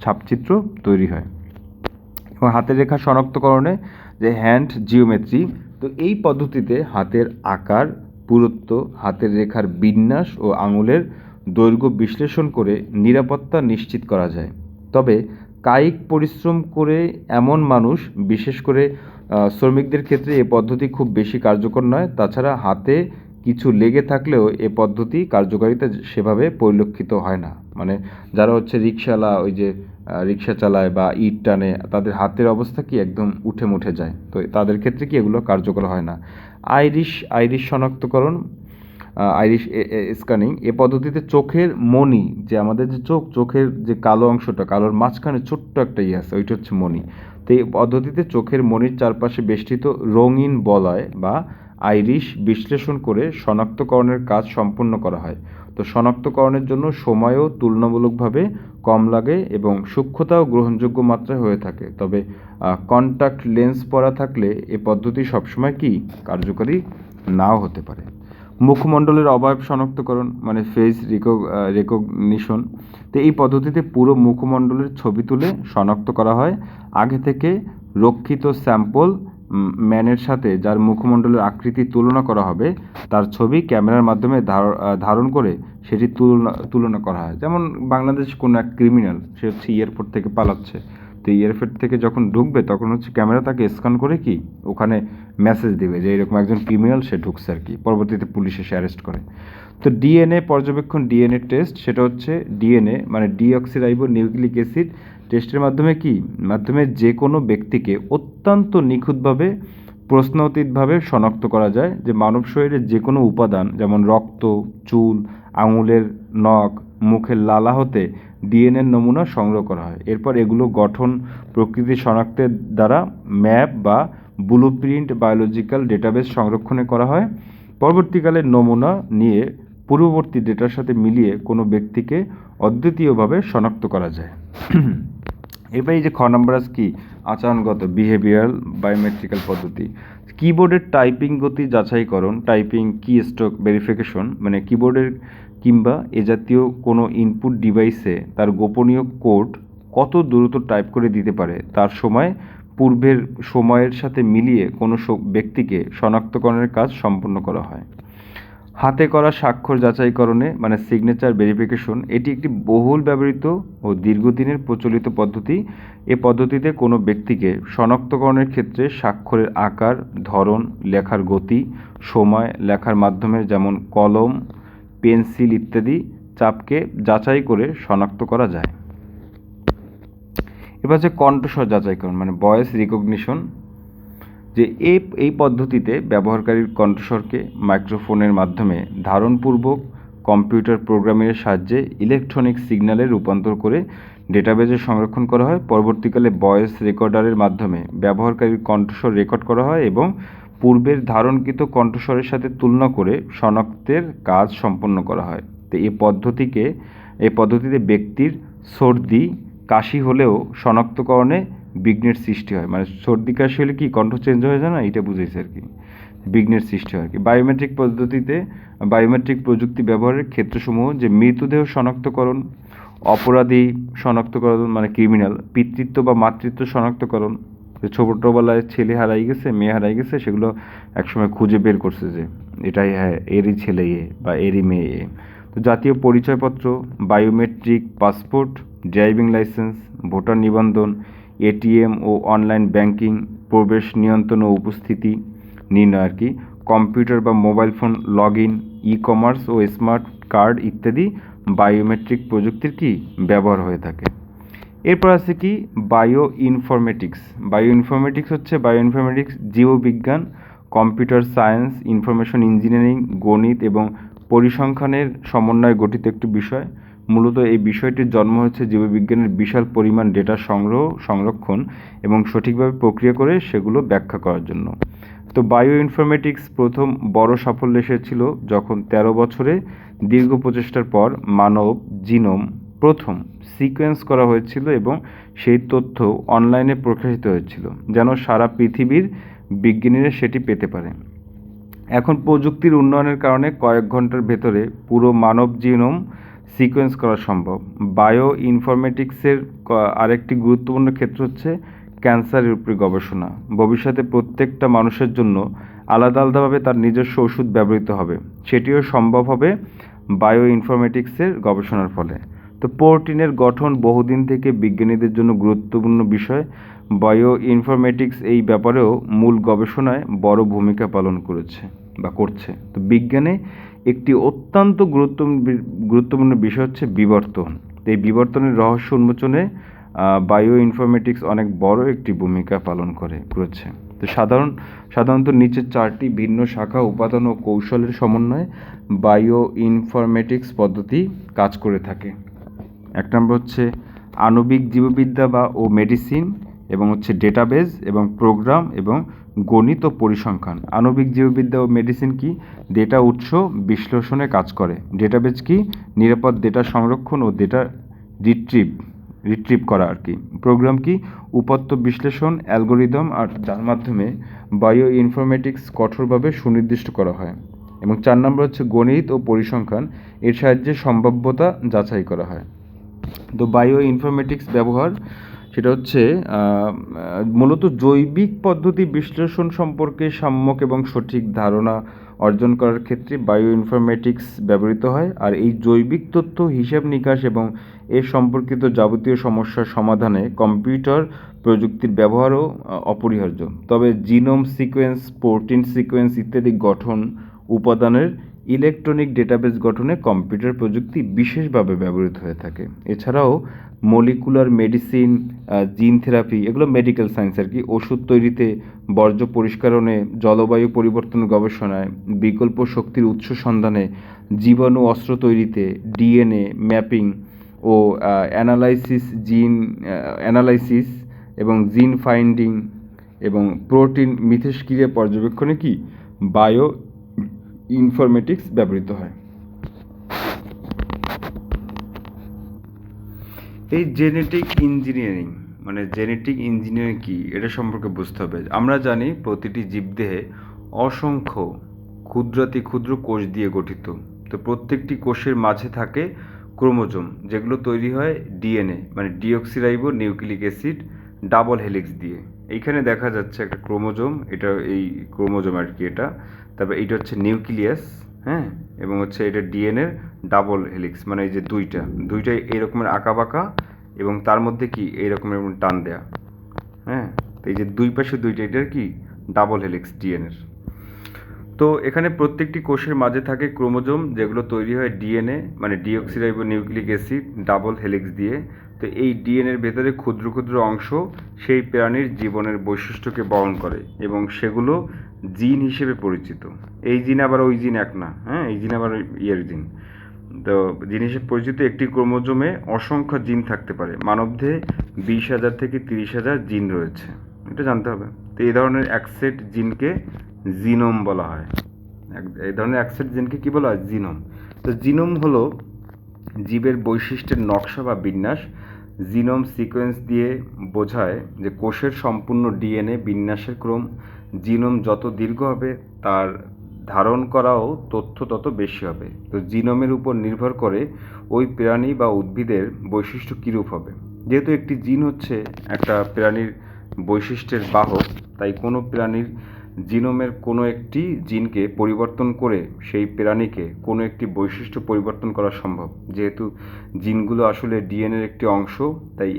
ছাপচিত্র তৈরি হয়। এবং হাতের রেখা শনাক্তকরণে যে হ্যান্ড জিওমেট্রি, তো এই পদ্ধতিতে হাতের আকার, পুরুত্ব, হাতের রেখার বিন্যাস ও আঙুলের দৈর্ঘ্য বিশ্লেষণ করে নিরাপত্তা নিশ্চিত করা যায়। তবে কায়িক পরিশ্রম করে এমন মানুষ, বিশেষ করে শ্রমিকদের ক্ষেত্রে এ পদ্ধতি খুব বেশি কার্যকর নয়। তাছাড়া হাতে কিছু লেগে থাকলেও এ পদ্ধতি কার্যকারিতা সেভাবে পরিলক্ষিত হয় না। মানে যারা হচ্ছে রিকশাওয়ালা, ওই যে রিকশা চালায় বা ইট টানে, তাদের হাতের অবস্থা কি একদম উঠে মুঠে যায়, তো তাদের ক্ষেত্রে কি এগুলো কার্যকর হয় না। আইরিশ শনাক্তকরণ, আইরিশ স্ক্যানিং, এ পদ্ধতিতে চোখের মণি, যে আমাদের যে চোখের যে কালো অংশটা, কালোর মাঝখানে ছোট্ট একটা ইয়ে আছে, ওইটা হচ্ছে মণি। তো এই পদ্ধতিতে চোখের মণির চারপাশে বেষ্টিত রঙিন বলয় বা আইরিশ বিশ্লেষণ করে শনাক্তকরণের কাজ সম্পন্ন করা হয়। তো শনাক্তকরণের জন্য সময়ও তুলনামূলকভাবে কম লাগে এবং সূক্ষ্মতাও গ্রহণযোগ্য মাত্রায় হয়ে থাকে। তবে কন্টাক্ট লেন্স পরা থাকলে এ পদ্ধতি সবসময় কি কার্যকরী নাও হতে পারে। মুখমণ্ডলের অবয়ব শনাক্তকরণ, মানে ফেস রেকগনিশন। তো এই পদ্ধতিতে পুরো মুখমণ্ডলের ছবি তুলে শনাক্ত করা হয়। আগে থেকে রক্ষিত স্যাম্পল ম্যানের সাথে যার মুখমণ্ডলের আকৃতি তুলনা করা হবে, তার ছবি ক্যামেরার মাধ্যমে ধারণ করে সেটি তুলনা করা হয়। যেমন বাংলাদেশ কোনো এক ক্রিমিনাল, সে হচ্ছে এয়ারপোর্ট থেকে পালাচ্ছে, তো এয়ারপোর্ট থেকে যখন ঢুকবে তখন হচ্ছে ক্যামেরা তাকে স্ক্যান করে কি ওখানে মেসেজ দেবে যে এরকম একজন ক্রিমিনাল সে ঢুকছে আর কি, পরবর্তীতে পুলিশ এসে অ্যারেস্ট করে। তো ডিএনএ পর্যবেক্ষণ, ডিএনএ টেস্ট, সেটা হচ্ছে ডিএনএ মানে ডিঅক্সিরাইবো নিউক্লিক অ্যাসিড টেস্টের মাধ্যমে যে কোনো ব্যক্তিকে অত্যন্ত নিখুঁতভাবে প্রশ্নতীতভাবে শনাক্ত করা যায় যে মানব শরীরের যে কোনো উপাদান, যেমন রক্ত, চুল, আঙুলের নখ, মুখের লালা হতে ডিএনএর নমুনা সংগ্রহ করা হয়। এরপর এগুলো গঠন প্রকৃতি শনাক্তের দ্বারা ম্যাপ বা ব্লুপ্রিন্ট বায়োলজিক্যাল ডেটাবেস সংরক্ষণে করা হয়। পরবর্তীকালে নমুনা নিয়ে পূর্ববর্তী ডেটার সাথে মিলিয়ে কোনো ব্যক্তিকে অদ্বিতীয়ভাবে শনাক্ত করা যায়। এবার এই যে খ নম্বর আছে কি আচরণগত বিহেভিয়ারাল বায়োমেট্রিক্যাল পদ্ধতি। কিবোর্ডের টাইপিং গতি যাচাইকরণ, টাইপিং কি স্ট্রোক ভেরিফিকেশন, মানে কিবোর্ডের কিংবা এ জাতীয় কোনো ইনপুট ডিভাইসে তার গোপনীয় কোড কত দ্রুত টাইপ করে দিতে পারে তার পূর্বের সময়ের সাথে মিলিয়ে কোনো ব্যক্তিকে শনাক্তকরণের কাজ সম্পন্ন করা হয়। হাতে করা স্বাক্ষর যাচাইকরণে, মানে সিগনেচার ভেরিফিকেশন, এটি একটি বহুল ব্যবহৃত ও দীর্ঘদিনের প্রচলিত পদ্ধতি। এ পদ্ধতিতে কোনো ব্যক্তিকে শনাক্তকরণের ক্ষেত্রে স্বাক্ষরের আকার, ধরন, লেখার গতি, সময়, লেখার মাধ্যমের যেমন কলম, পেন্সিল ইত্যাদি চাপকে যাচাই করে শনাক্ত করা যায়। এবার হচ্ছে কণ্ঠস্বর যাচাইকরণ, মানে ভয়েস রিকগনিশন, যে এই পদ্ধতিতে ব্যবহারকারীর কণ্ঠস্বরকে মাইক্রোফোনের মাধ্যমে ধারণপূর্বক কম্পিউটার প্রোগ্রামিংয়ের সাহায্যে ইলেকট্রনিক সিগন্যালে রূপান্তর করে ডেটাবেজে সংরক্ষণ করা হয়। পরবর্তীকালে ভয়েস রেকর্ডারের মাধ্যমে ব্যবহারকারীর কণ্ঠস্বর রেকর্ড করা হয় এবং পূর্বের ধারণকৃত কণ্ঠস্বরের সাথে তুলনা করে শনাক্তের কাজ সম্পন্ন করা হয়। তো এই পদ্ধতিতে ব্যক্তির সর্দি কাশি হলেও শনাক্তকরণে বিঘ্নের সৃষ্টি হয়, মানে সর্দি কাশি হলে কি কণ্ঠ চেঞ্জ হয়ে যায় না, এটা বুঝেছে আর কি, বিঘ্নের সৃষ্টি হয় আর কি। বায়োমেট্রিক প্রযুক্তি ব্যবহারের ক্ষেত্রসমূহ, যে মৃতদেহ শনাক্তকরণ, অপরাধী শনাক্তকরণ মানে ক্রিমিনাল, পিতৃত্ব বা মাতৃত্ব শনাক্তকরণ, ছোটবেলায় ছেলে হারাই গেছে, মেয়ে হারাই গেছে, সেগুলো একসময় খুঁজে বের করছে যে এটাই হ্যাঁ এরই ছেলে এ বা এরই মেয়ে এ। তো জাতীয় পরিচয়পত্র, biometric passport, driving licence, voter নিবন্ধন, এটিএম ও অনলাইন ব্যাংকিং, প্রবেশ নিয়ন্ত্রণ ও উপস্থিতি নির্ণয় আর কি, কম্পিউটার বা mobile phone log in, e commerce ও স্মার্ট কার্ড ইত্যাদি বায়োমেট্রিক প্রযুক্তির কি ব্যবহার হয়ে থাকে। এরপর আছে কি বায়ো ইনফরমেটিক্স হচ্ছে জীববিজ্ঞান, কম্পিউটার সায়েন্স, ইনফরমেশন ইঞ্জিনিয়ারিং, গণিত এবং পরিসংখ্যানের সমন্বয়ে গঠিত একটি বিষয়। মূলত এই বিষয়টির জন্ম হচ্ছে জীববিজ্ঞানের বিশাল পরিমাণ ডেটা সংরক্ষণ এবং সঠিকভাবে প্রক্রিয়া করে সেগুলো ব্যাখ্যা করার জন্য। তো বায়ো ইনফরমেটিক্স প্রথম বড় সাফল্য এসেছিল যখন 13 বছরে দীর্ঘ প্রচেষ্টার পর মানব জিনোম প্রথম সিকোয়েন্স করা হয়েছিল এবং সেই তথ্য অনলাইনে প্রকাশিত হয়েছিল যেন সারা পৃথিবীর বিজ্ঞানীরা সেটি পেতে পারে। এখন প্রযুক্তির উন্নয়নের কারণে কয়েক ঘন্টার ভেতরে পুরো মানব জিনোম সিকোয়েন্স করা সম্ভব। বায়ো ইনফরমেটিক্সের আরেকটি গুরুত্বপূর্ণ ক্ষেত্র হচ্ছে ক্যান্সারের উপরে গবেষণা। ভবিষ্যতে প্রত্যেকটা মানুষের জন্য আলাদাভাবে তার নিজস্ব ওষুধ ব্যবহৃত হবে, সেটিও সম্ভব হবে বায়ো ইনফরমেটিক্সের গবেষণার ফলে। তো তো প্রোটিনের গঠন বহুদিন থেকে বিজ্ঞানীদের জন্য গুরুত্বপূর্ণ বিষয়। বায়ো ইনফরমেটিক্স এই ব্যাপারেও মূল গবেষণায় বড় ভূমিকা পালন করেছে বা করছে। তো বিজ্ঞানে একটি অত্যন্ত গুরুত্বপূর্ণ বিষয় হচ্ছে বিবর্তন। এই বিবর্তনের রহস্য উন্মোচনে বায়ো ইনফরমেটিক্স অনেক বড় একটি ভূমিকা পালন করেছে। তো সাধারণত নিচের 4টি ভিন্ন শাখা, উপাদান ও কৌশলের সমন্বয়ে বায়ো ইনফরমেটিক্স পদ্ধতি কাজ করে থাকে। 1 নম্বর হচ্ছে আণবিক জীববিদ্যা ও মেডিসিন, এবং হচ্ছে ডেটাবেজ এবং প্রোগ্রাম এবং গণিত ও পরিসংখ্যান। আণবিক জীববিদ্যা ও মেডিসিন কি? ডেটা উৎস বিশ্লেষণে কাজ করে। ডেটাবেজ কি? নিরাপদ ডেটা সংরক্ষণ ও ডেটা রিট্রিভ করা আর কি। প্রোগ্রাম কি? উপাত্ত বিশ্লেষণ, অ্যালগোরিদম, আর যার মাধ্যমে বায়ো ইনফরমেটিক্স কঠোরভাবে সুনির্দিষ্ট করা হয়। এবং 4 নম্বর হচ্ছে গণিত ও পরিসংখ্যান, এর সাহায্যে সম্ভাব্যতা যাচাই করা হয়। তো বায়ো ইনফরমেটিক্স ব্যবহার সেটা হচ্ছে মূলত জৈবিক পদ্ধতি বিশ্লেষণ সম্পর্কে সম্যক এবং সঠিক ধারণা অর্জন করার ক্ষেত্রে বায়ো ইনফরমেটিক্স ব্যবহৃত হয়। আর এই জৈবিক তথ্য হিসাব নিকাশ এবং এর সম্পর্কিত যাবতীয় সমস্যার সমাধানে কম্পিউটার প্রযুক্তির ব্যবহারও অপরিহার্য। তবে জিনোম সিকোয়েন্স, প্রোটিন সিকোয়েন্স ইত্যাদি গঠন উপাদানের ইলেকট্রনিক ডেটাবেস গঠনে কম্পিউটার প্রযুক্তি বিশেষভাবে ব্যবহৃত হয়ে থাকে। এছাড়াও মলিকুলার মেডিসিন, জিন থেরাপি, এগুলো মেডিকেল সায়েন্স আর কি, ওষুধ তৈরিতে, বর্জ্য পরিষ্কারণে, জলবায়ু পরিবর্তন গবেষণায়, বিকল্প শক্তির উৎস সন্ধানে, জীবাণু অস্ত্র তৈরিতে, ডিএনএ ম্যাপিং ও অ্যানালাইসিস এবং জিন ফাইন্ডিং এবং প্রোটিন মিথস্ক্রিয়া পর্যবেক্ষণে কি বায়ো ইনফরমেটিক্স ব্যবহৃত হয়। এই জেনেটিক ইঞ্জিনিয়ারিং কি, এটা সম্পর্কে বুঝতে হবে। আমরা জানি প্রতিটি জীবদেহে অসংখ্য ক্ষুদ্র কোষ দিয়ে গঠিত। তো প্রত্যেকটি কোষের মাঝে থাকে ক্রোমোজোম, যেগুলো তৈরি হয় ডিএনএ মানে deoxyribo nucleic acid double helix দিয়ে। এইখানে দেখা যাচ্ছে একটা ক্রোমোজোম, এটা এই ক্রোমোজোম আর কি এটা। তারপরে এইটা হচ্ছে নিউক্লিয়াস, হ্যাঁ, এবং হচ্ছে এটা ডিএনএর ডাবল হেলিক্স, মানে এই যে দুইটাই এরকমের আঁকা বাঁকা এবং তার মধ্যে কি এইরকমের টান দেয়া, হ্যাঁ। তো এই যে দুই পাশে দুইটা, এটার কি ডাবল হেলিক্স ডিএনএর। তো এখানে প্রত্যেকটি কোষের মাঝে থাকে ক্রোমোজোম, যেগুলো তৈরি হয় ডিএনএ মানে deoxyribo nucleic acid double helix দিয়ে। তো এই ডিএনএর ভেতরে ক্ষুদ্র অংশ সেই প্রাণীর জীবনের বৈশিষ্ট্যকে বহন করে এবং সেগুলো জিন হিসেবে পরিচিত। এই জিন আবার ওই জিন এক না, হ্যাঁ, এই জিন আবার ইয়ের জিন। তো জিন হিসেবে পরিচিত একটি ক্রোমোজোমে অসংখ্য জিন থাকতে পারে। মানবদেহে 20,000 থেকে 30,000 জিন রয়েছে, এটা জানতে হবে। তো এই ধরনের এক সেট জিনকে জিনোম বলা হয়। এই ধরনের এক সেট জিনকে কী বলা হয়? জিনোম। তো জিনোম হলো জীবের বৈশিষ্ট্যের নকশা বা বিন্যাস। জিনোম সিকোয়েন্স দিয়ে বোঝায় যে কোষের সম্পূর্ণ ডিএনএ বিন্যাসের ক্রম। জিনোম যত দীর্ঘ হবে তার ধারণ করাও তথ্য তত বেশি হবে। তো জিনোমের উপর নির্ভর করে ওই প্রাণী বা উদ্ভিদের বৈশিষ্ট্য কীরূপ হবে। যেহেতু একটি জিন হচ্ছে একটা প্রাণীর বৈশিষ্ট্যের বাহক, তাই কোনো প্রাণীর জিনোমের কোনো একটি জিনকে পরিবর্তন করে সেই প্রাণীকে কোনো একটি বৈশিষ্ট্য পরিবর্তন করা সম্ভব। যেহেতু জিনগুলো আসলে ডিএনএর একটি অংশ, তাই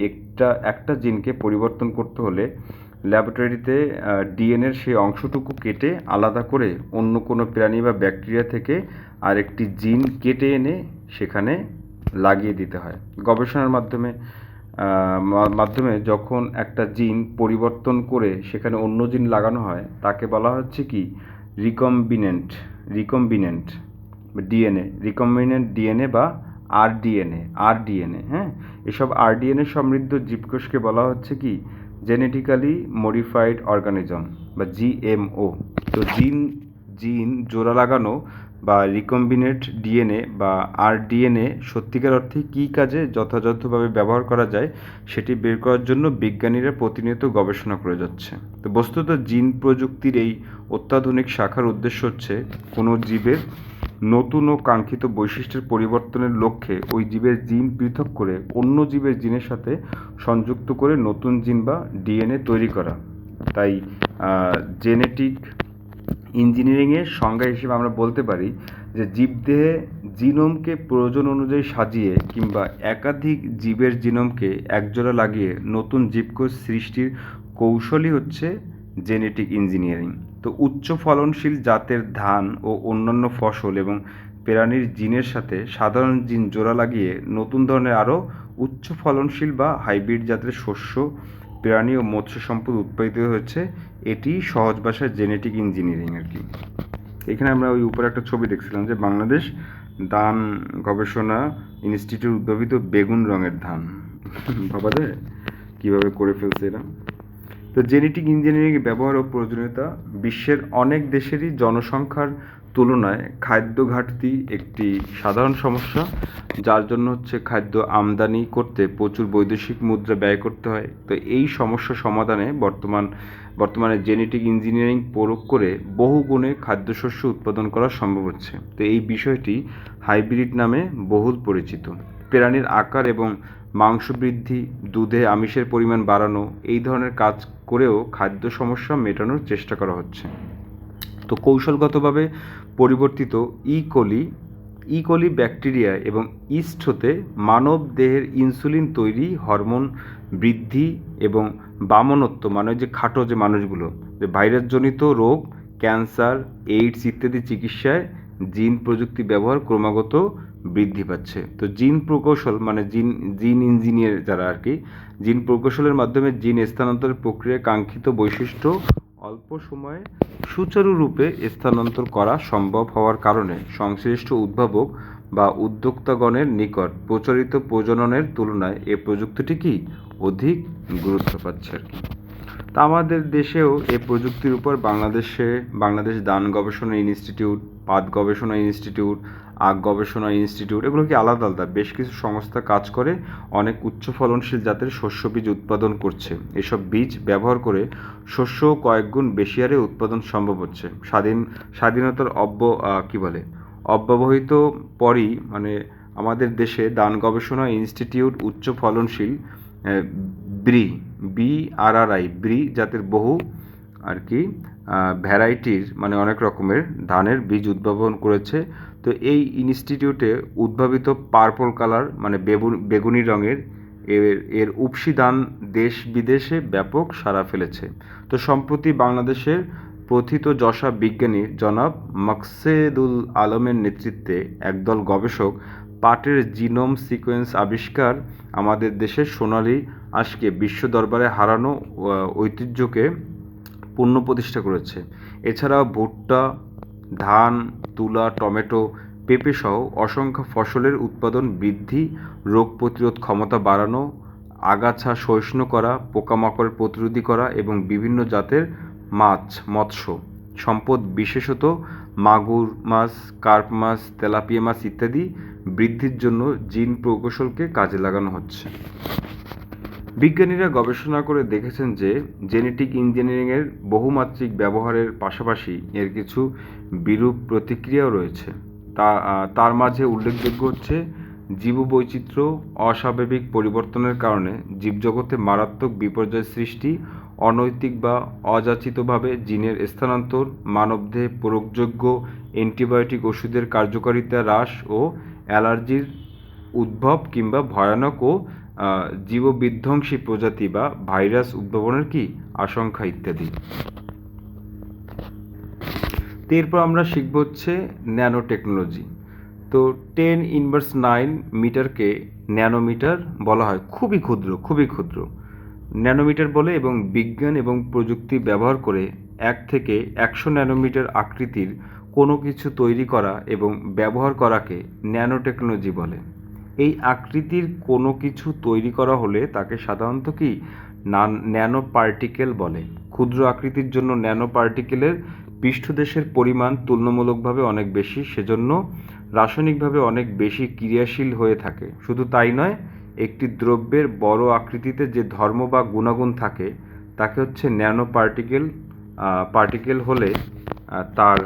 একটা জিনকে পরিবর্তন করতে হলে ল্যাবরেটরিতে ডিএনএর সেই অংশটুকু কেটে আলাদা করে অন্য কোনো প্রাণী বা ব্যাকটেরিয়া থেকে আরেকটি জিন কেটে এনে সেখানে লাগিয়ে দিতে হয়। গবেষণার মাধ্যমে যখন একটা জিন পরিবর্তন করে সেখানে অন্য জিন লাগানো হয়, তাকে বলা হচ্ছে কি রিকম্বিনেন্ট ডিএনএ বা আরডিএনএ, হ্যাঁ। এসব আরডিএনএ সমৃদ্ধ জীবকোষকে বলা হচ্ছে কি জেনেটিক্যালি মডিফাইড অর্গানিজম বা জিএমও। তো জিন জোড়া লাগানো বা রিকম্বিনেন্ট ডিএনএ বা আরডিএনএ সত্যিকার অর্থে কী কাজে যথাযথভাবে ব্যবহার করা যায় সেটি বের করার জন্য বিজ্ঞানীরা প্রতিনিয়ত গবেষণা করে যাচ্ছে। তো বস্তুত জিন প্রযুক্তির এই অত্যাধুনিক শাখার উদ্দেশ্য হচ্ছে কোনো জীবের নতুন ও কাঙ্ক্ষিত বৈশিষ্ট্যের পরিবর্তনের লক্ষ্যে ওই জীবের জিন পৃথক করে অন্য জীবের জিনের সাথে সংযুক্ত করে নতুন জিন বা ডিএনএ তৈরি করা। তাই জেনেটিক ইঞ্জিনিয়ারিংয়ের সংজ্ঞা হিসেবে আমরা বলতে পারি যে জীবদেহে জিনোমকে প্রয়োজন অনুযায়ী সাজিয়ে কিংবা একাধিক জীবের জিনোমকে একজোড়া লাগিয়ে নতুন জীবকোষ সৃষ্টির কৌশলই হচ্ছে জেনেটিক ইঞ্জিনিয়ারিং। তো উচ্চ ফলনশীল জাতের ধান ও অন্যান্য ফসল এবং প্রাণীর জিনের সাথে সাধারণ জিন জোড়া লাগিয়ে নতুন ধরনের আরও উচ্চ ফলনশীল বা হাইব্রিড জাতের শস্য, প্রাণী ও মৎস্য সম্পদ উৎপাদিত হয়েছে। এটি সহজ ভাষায় জেনেটিক ইঞ্জিনিয়ারিং আর কি। এখানে আমরা ওই উপরে একটা ছবি দেখছিলাম যে বাংলাদেশ ধান গবেষণা ইনস্টিটিউট উদ্ভাবিত বেগুন রঙের ধান। ভাবা যায় কীভাবে করে ফেলছে এরা। তো জেনেটিক ইঞ্জিনিয়ারিংয়ের ব্যবহার ও প্রয়োজনীয়তা। বিশ্বের অনেক দেশেরই জনসংখ্যার তুলনায় খাদ্য ঘাটতি একটি সাধারণ সমস্যা, যার জন্য হচ্ছে খাদ্য আমদানি করতে প্রচুর বৈদেশিক মুদ্রা ব্যয় করতে হয়। তো এই সমস্যা সমাধানে বর্তমানে জেনেটিক ইঞ্জিনিয়ারিং প্রয়োগ করে বহু গুণে খাদ্যশস্য উৎপাদন করা সম্ভব হচ্ছে। তো এই বিষয়টি হাইব্রিড নামে বহুল পরিচিত। প্রাণীর আকার এবং মাংস বৃদ্ধি, দুধে আমিষের পরিমাণ বাড়ানো, এই ধরনের কাজ করেও খাদ্য সমস্যা মেটানোর চেষ্টা করা হচ্ছে। তো কৌশলগতভাবে পরিবর্তিত ইকোলি ব্যাকটেরিয়া এবং ইস্ট হতে মানব দেহের ইনসুলিন তৈরি, হরমোন বৃদ্ধি এবং বামনত্ব, মানে যে খাটো যে মানুষগুলো, যে ভাইরাসজনিত রোগ, ক্যান্সার, এইডস ইত্যাদি চিকিৎসায় জিন প্রযুক্তি ব্যবহার ক্রমাগত বৃদ্ধি পাচ্ছে। তো জিন প্রকৌশল মানে জিন ইঞ্জিনিয়ার যারা আর কি, জিন প্রকৌশলের মাধ্যমে জিন স্থানান্তরের প্রক্রিয়ায় কাঙ্ক্ষিত বৈশিষ্ট্য অল্প সময়ে সুচারুরূপে স্থানান্তর করা সম্ভব হওয়ার কারণে সংশ্লিষ্ট উদ্ভাবক বা উদ্যোক্তাগণের নিকট প্রচলিত প্রজননের তুলনায় এ প্রযুক্তিটি কি অধিক গুরুত্ব পাচ্ছে আর কি। তা আমাদের দেশেও এই প্রযুক্তির উপর বাংলাদেশ ধান গবেষণা ইনস্টিটিউট, পাট গবেষণা ইনস্টিটিউট, আখ গবেষণা ইনস্টিটিউট, এগুলো কি আলাদা আলাদা বেশ কিছু সংস্থা কাজ করে অনেক উচ্চ ফলনশীল জাতের শস্য বীজ উৎপাদন করছে। এসব বীজ ব্যবহার করে শস্য কয়েক গুণ বেশি হারে উৎপাদন সম্ভব হচ্ছে। স্বাধীনতার অব্যবহিত পরই মানে আমাদের দেশে ধান গবেষণা ইনস্টিটিউট উচ্চ ফলনশীল ব্রি জাতের বহু আর কি ভ্যারাইটির মানে অনেক রকমের ধানের বীজ উদ্ভাবন করেছে। তো এই ইনস্টিটিউটে উদ্ভাবিত পার্পল কালার মানে বেগুনি রঙের এর উপসি ধান দেশ বিদেশে ব্যাপক সাড়া ফেলেছে। তো সম্প্রতি বাংলাদেশের প্রথিতযশা বিজ্ঞানী জনাব মাকসেদুল আলমের নেতৃত্বে একদল গবেষক পাটের জিনোম সিকোয়েন্স আবিষ্কার আমাদের দেশের সোনালী আজকে বিশ্ব দরবারে হারানো ঐতিহ্যকে পুনঃপ্রতিষ্ঠা করেছে। এছাড়াও ভুট্টা, ধান, তুলা, টমেটো, পেঁপে সহ অসংখ্য ফসলের উৎপাদন বৃদ্ধি, রোগ প্রতিরোধ ক্ষমতা বাড়ানো, আগাছা সহিষ্ণু করা, পোকামাকড় প্রতিরোধী করা এবং বিভিন্ন জাতের মৎস্য সম্পদ বিশেষত মাগুর মাছ, কার্প মাছ, তেলাপিয়া মাছ ইত্যাদি বৃদ্ধির জন্য জিন প্রকৌশলকে কাজে লাগানো হচ্ছে। বিজ্ঞানীরা গবেষণা করে দেখেছেন যে জেনেটিক ইঞ্জিনিয়ারিংয়ের বহুমাত্রিক ব্যবহারের পাশাপাশি এর কিছু বিরূপ প্রতিক্রিয়াও রয়েছে। তার মাঝে উল্লেখযোগ্য হচ্ছে জীববৈচিত্র্য অস্বাভাবিক পরিবর্তনের কারণে জীবজগতে মারাত্মক বিপর্যয় সৃষ্টি, অনৈতিক বা অযাচিতভাবে জিনের স্থানান্তর, মানবদেহে প্রয়োগযোগ্য অ্যান্টিবায়োটিক ওষুধের কার্যকারিতা হ্রাস ও অ্যালার্জির উদ্ভব কিংবা ভয়ানক ও জীববিধ্বংসী প্রজাতি বা ভাইরাস উদ্ভাবনের কি আশঙ্কা ইত্যাদি। এরপর আমরা শিখব হচ্ছে ন্যানো টেকনোলজি। তো 10⁻৯ মিটারকে ন্যানোমিটার বলা হয়, খুবই ক্ষুদ্র ন্যানোমিটার বলে, এবং বিজ্ঞান এবং প্রযুক্তি ব্যবহার করে 1 থেকে 100 ন্যানোমিটার আকৃতির কোনো কিছু তৈরি করা এবং ব্যবহার করাকে ন্যানো টেকনোলজি বলে। এই আকৃতির কোনো কিছু তৈরি করা হলে তাকে সাধারণত কি ন্যানো পার্টিকেল বলে। ক্ষুদ্র আকৃতির জন্য ন্যানো পার্টিকেলের পৃষ্ঠদেশের পরিমাণ তুলনামূলকভাবে অনেক বেশি, সেজন্য রাসায়নিকভাবে অনেক বেশি ক্রিয়াশীল হয়ে থাকে। শুধু তাই নয়, একটি দ্রব্যের বড় আকৃতিতে যে ধর্ম বা গুণাগুণ থাকে তাকে হচ্ছে ন্যানো পার্টিকেল হলে তার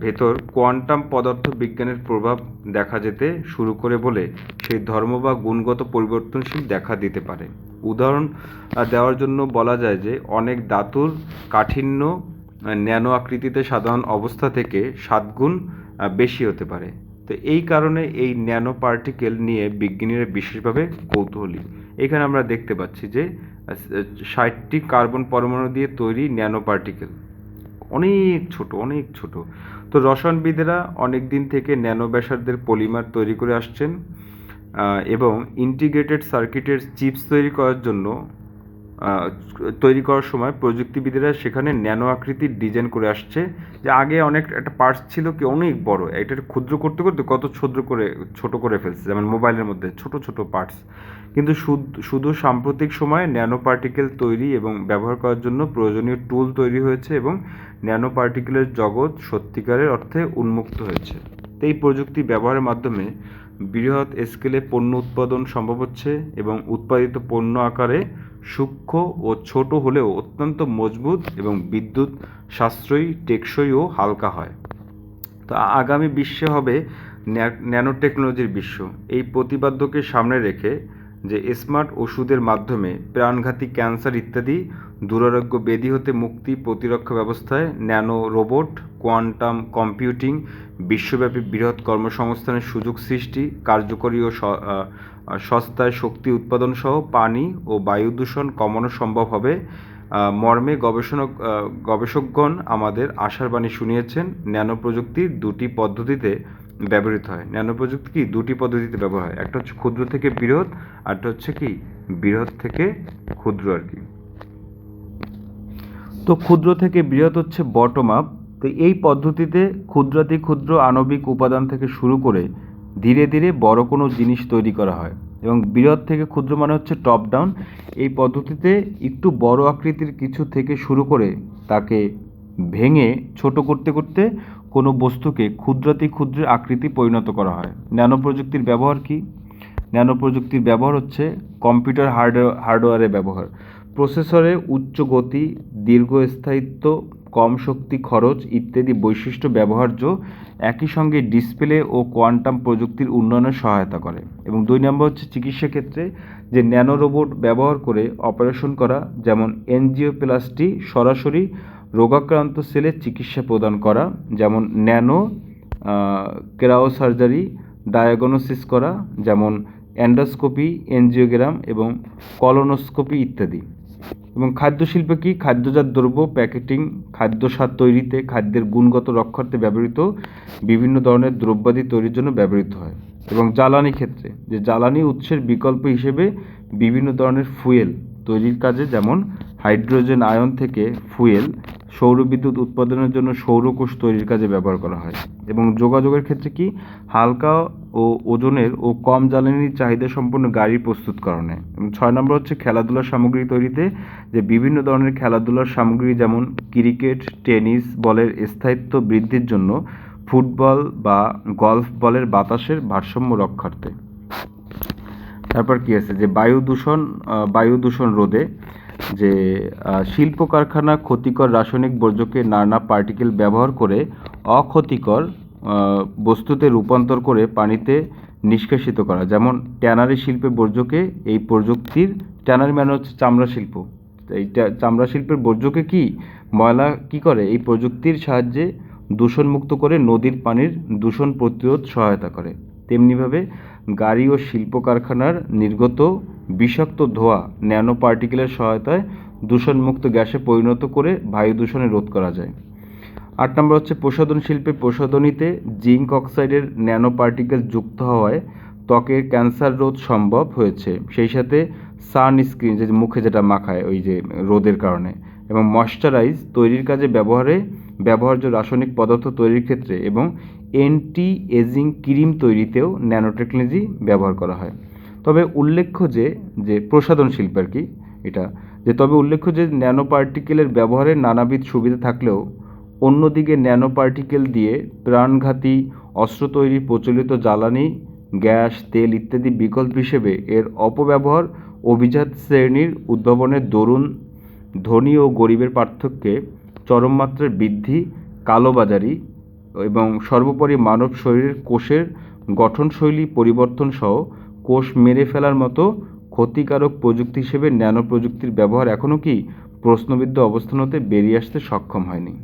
ভেতর কোয়ান্টাম পদার্থ বিজ্ঞানের প্রভাব দেখা যেতে শুরু করে বলে সেই ধর্ম বা গুণগত পরিবর্তনশীল দেখা দিতে পারে। উদাহরণ দেওয়ার জন্য বলা যায় যে অনেক ধাতুর কাঠিন্য ন্যানো আকৃতিতে সাধারণ অবস্থা থেকে 7 গুণ বেশি হতে পারে। তো এই কারণে এই ন্যানো পার্টিকেল নিয়ে বিজ্ঞানীরা বিশেষভাবে কৌতূহলী। এখানে আমরা দেখতে পাচ্ছি যে 60টি কার্বন পরমাণু দিয়ে তৈরি ন্যানো পার্টিকেল, অনেক ছোট, অনেক ছোট। তো রসায়নবিদেরা অনেক দিন থেকে ন্যানো ব্যাসার্ধের পলিমার তৈরি করে আসছেন এবং ইন্টিগ্রেটেড সার্কিটের চিপস তৈরি করার সময় প্রযুক্তিবিদেরা সেখানে ন্যানো আকৃতির ডিজাইন করে আসছে। যে আগে অনেক একটা পার্টস ছিল কি অনেক বড়, এটা ক্ষুদ্র করতে করতে কত ছোট করে ফেলছে, যেমন মোবাইলের মধ্যে ছোট ছোট পার্টস। কিন্তু শুধু সাম্প্রতিক সময়ে ন্যানো পার্টিকেল তৈরি এবং ব্যবহার করার জন্য প্রয়োজনীয় টুল তৈরি হয়েছে এবং ন্যানো পার্টিকেলের জগৎ সত্যিকারের অর্থে উন্মুক্ত হয়েছে। তো এই প্রযুক্তি ব্যবহারের মাধ্যমে বৃহৎ স্কেলে পণ্য উৎপাদন সম্ভব হচ্ছে এবং উৎপাদিত পণ্য আকারে সূক্ষ্ম ও ছোট হলেও অত্যন্ত মজবুত এবং বিদ্যুৎ সাশ্রয়ী, টেকসই ও হালকা হয়। তো আগামী বিশ্বে হবে ন্যানো টেকনোলজির বিশ্ব। এই প্রতিপাদ্যকে সামনে রেখে যে স্মার্ট ওষুধের মাধ্যমে প্রাণঘাতী ক্যান্সার ইত্যাদি দুরারোগ্য ব্যাধি হতে মুক্তি, প্রতিরক্ষা ব্যবস্থায় ন্যানো রোবট, কোয়ান্টাম কম্পিউটিং, বিশ্বব্যাপী বৃহৎ কর্মসংস্থানের সুযোগ সৃষ্টি, কার্যকরী ও সস্তায় শক্তি উৎপাদন সহ পানি ও বায়ু দূষণ কমানো সম্ভব হবে মর্মে গবেষকগণ আমাদের আশার বাণী শুনিয়েছেন। ন্যানো প্রযুক্তির দুটি পদ্ধতিতে ব্যবহৃত হয়। ন্যানো প্রযুক্তি কি দুটি পদ্ধতিতে ব্যবহার হয়, একটা হচ্ছে ক্ষুদ্র থেকে বৃহৎ, আরটা হচ্ছে কি বৃহৎ থেকে ক্ষুদ্র আর কি। তো ক্ষুদ্র থেকে বৃহৎ হচ্ছে বটম আপ। তো এই পদ্ধতিতে ক্ষুদ্রাতি ক্ষুদ্র আণবিক উপাদান থেকে শুরু করে ধীরে ধীরে বড় কোনো জিনিস তৈরি করা হয় এবং বৃহৎ থেকে ক্ষুদ্র মানে হচ্ছে টপ ডাউন। এই পদ্ধতিতে একটু বড় আকৃতির কিছু থেকে শুরু করে তাকে ভেঙে ছোট করতে করতে কোনো বস্তুকে ক্ষুদ্রাতি ক্ষুদ্রের আকৃতি পরিণত করা হয়। ন্যানো প্রযুক্তির ব্যবহার কি? ন্যানো প্রযুক্তির ব্যবহার হচ্ছে কম্পিউটার হার্ডওয়্যারের ব্যবহার। প্রসেসরে উচ্চ গতি, দীর্ঘস্থায়িত্ব, কম শক্তি খরচ ইত্যাদি বৈশিষ্ট্য ব্যবহার্য, একই সঙ্গে ডিসপ্লে ও কোয়ান্টাম প্রযুক্তির উন্নয়নে সহায়তা করে। এবং 2 নম্বর হচ্ছে চিকিৎসা ক্ষেত্রে যে ন্যানো রোবট ব্যবহার করে অপারেশন করা, যেমন এনজিওপ্লাস্টি, সরাসরি রোগাক্রান্ত সেলে চিকিৎসা প্রদান করা, যেমন ন্যানো ক্রায়োসার্জারি, ডায়াগনোসিস করা, যেমন এন্ডোস্কোপি, এনজিওগ্রাম এবং কলোনোস্কোপি ইত্যাদি। এবং খাদ্য শিল্পে কি? খাদ্যজাত দ্রব্য, প্যাকেটিং, খাদ্য স্বাদ তৈরিতে, খাদ্যের গুণগত রক্ষার্থে ব্যবহৃত বিভিন্ন ধরনের দ্রব্যাদি তৈরির জন্য ব্যবহৃত হয়। এবং জ্বালানি ক্ষেত্রে যে জ্বালানি উৎসের বিকল্প হিসেবে বিভিন্ন ধরনের ফুয়েল তৈরির কাজে, যেমন হাইড্রোজেন আয়ন থেকে ফুয়েল, সৌরবিদ্যুৎ উৎপাদনের জন্য সৌরকোষ তৈরির কাজে ব্যবহার করা হয়। এবং যোগাযোগের ক্ষেত্রে কি? হালকা ও ওজনের ও কম জ্বালানির চাহিদা সম্পন্ন গাড়ি প্রস্তুতকরণে। এবং 6 নম্বর হচ্ছে খেলাধুলার সামগ্রী তৈরিতে, যে বিভিন্ন ধরনের খেলাধুলার সামগ্রী যেমন ক্রিকেট, টেনিস বলের স্থায়িত্ব বৃদ্ধির জন্য, ফুটবল বা গলফ বলের বাতাসের ভারসাম্য রক্ষার্থে। তারপর কি আছে যে বায়ু দূষণ রোধে, যে শিল্প কারখানা ক্ষতিকর রাসায়নিক বর্জ্যকে নানা পার্টিকেল ব্যবহার করে অক্ষতিকর বস্তুতে রূপান্তর করে পানিতে নিষ্কাশিত করা, যেমন ট্যানারি শিল্পের বর্জ্যকে এই প্রযুক্তির, ট্যানারি মানে হচ্ছে চামড়া শিল্প, এই চামড়া শিল্পের বর্জ্যকে কি ময়লা কি করে এই প্রযুক্তির সাহায্যে দূষণমুক্ত করে নদীর পানির দূষণ প্রতিরোধ সহায়তা করে। তেমনিভাবে গাড়ি ও শিল্প কারখানার নির্গত বিষাক্ত ধোঁয়া ন্যানো পার্টিকেলের সহায়তায় দূষণমুক্ত গ্যাসে পরিণত করে বায়ু দূষণে রোধ করা যায়। 8 নম্বর হচ্ছে প্রসাধন শিল্পে প্রসাধনীতে জিঙ্ক অক্সাইডের ন্যানো পার্টিকেল যুক্ত হওয়ায় ত্বকের ক্যান্সার রোধ সম্ভব হয়েছে। সেই সাথে সানস্ক্রিন, যে মুখে যেটা মাখায় ওই যে রোদের কারণে, এবং ময়শ্চারাইজ তৈরির কাজে ব্যবহার্য রাসায়নিক পদার্থ তৈরির ক্ষেত্রে এবং অ্যান্টি এজিং ক্রিম তৈরিতেও ন্যানো টেকনোলজি ব্যবহার করা হয়। তবে উল্লেখ্য যে প্রসাধন শিল্প আর কি এটা, তবে উল্লেখ্য যে ন্যানো পার্টিকেলের ব্যবহারের নানাবিধ সুবিধা থাকলেও অন্যদিকে ন্যানো পার্টিকেল দিয়ে প্রাণঘাতী অস্ত্র তৈরি, প্রচলিত জ্বালানি, গ্যাস, তেল ইত্যাদি বিকল্প হিসেবে এর অপব্যবহার, অভিজাত শ্রেণীর উদ্ভাবনের দরুন ধনী ও গরিবের পার্থক্যে চরম মাত্রার বৃদ্ধি, কালোবাজারি এবং সর্বোপরি মানব শরীরের কোষের গঠনশৈলী পরিবর্তন সহ কোষ মেরে ফেলার মতো ক্ষতিকারক প্রযুক্তি হিসেবে ন্যানো প্রযুক্তির ব্যবহার এখনও কি প্রশ্নবিদ্ধ অবস্থান হতে বেরিয়ে আসতে সক্ষম হয়নি।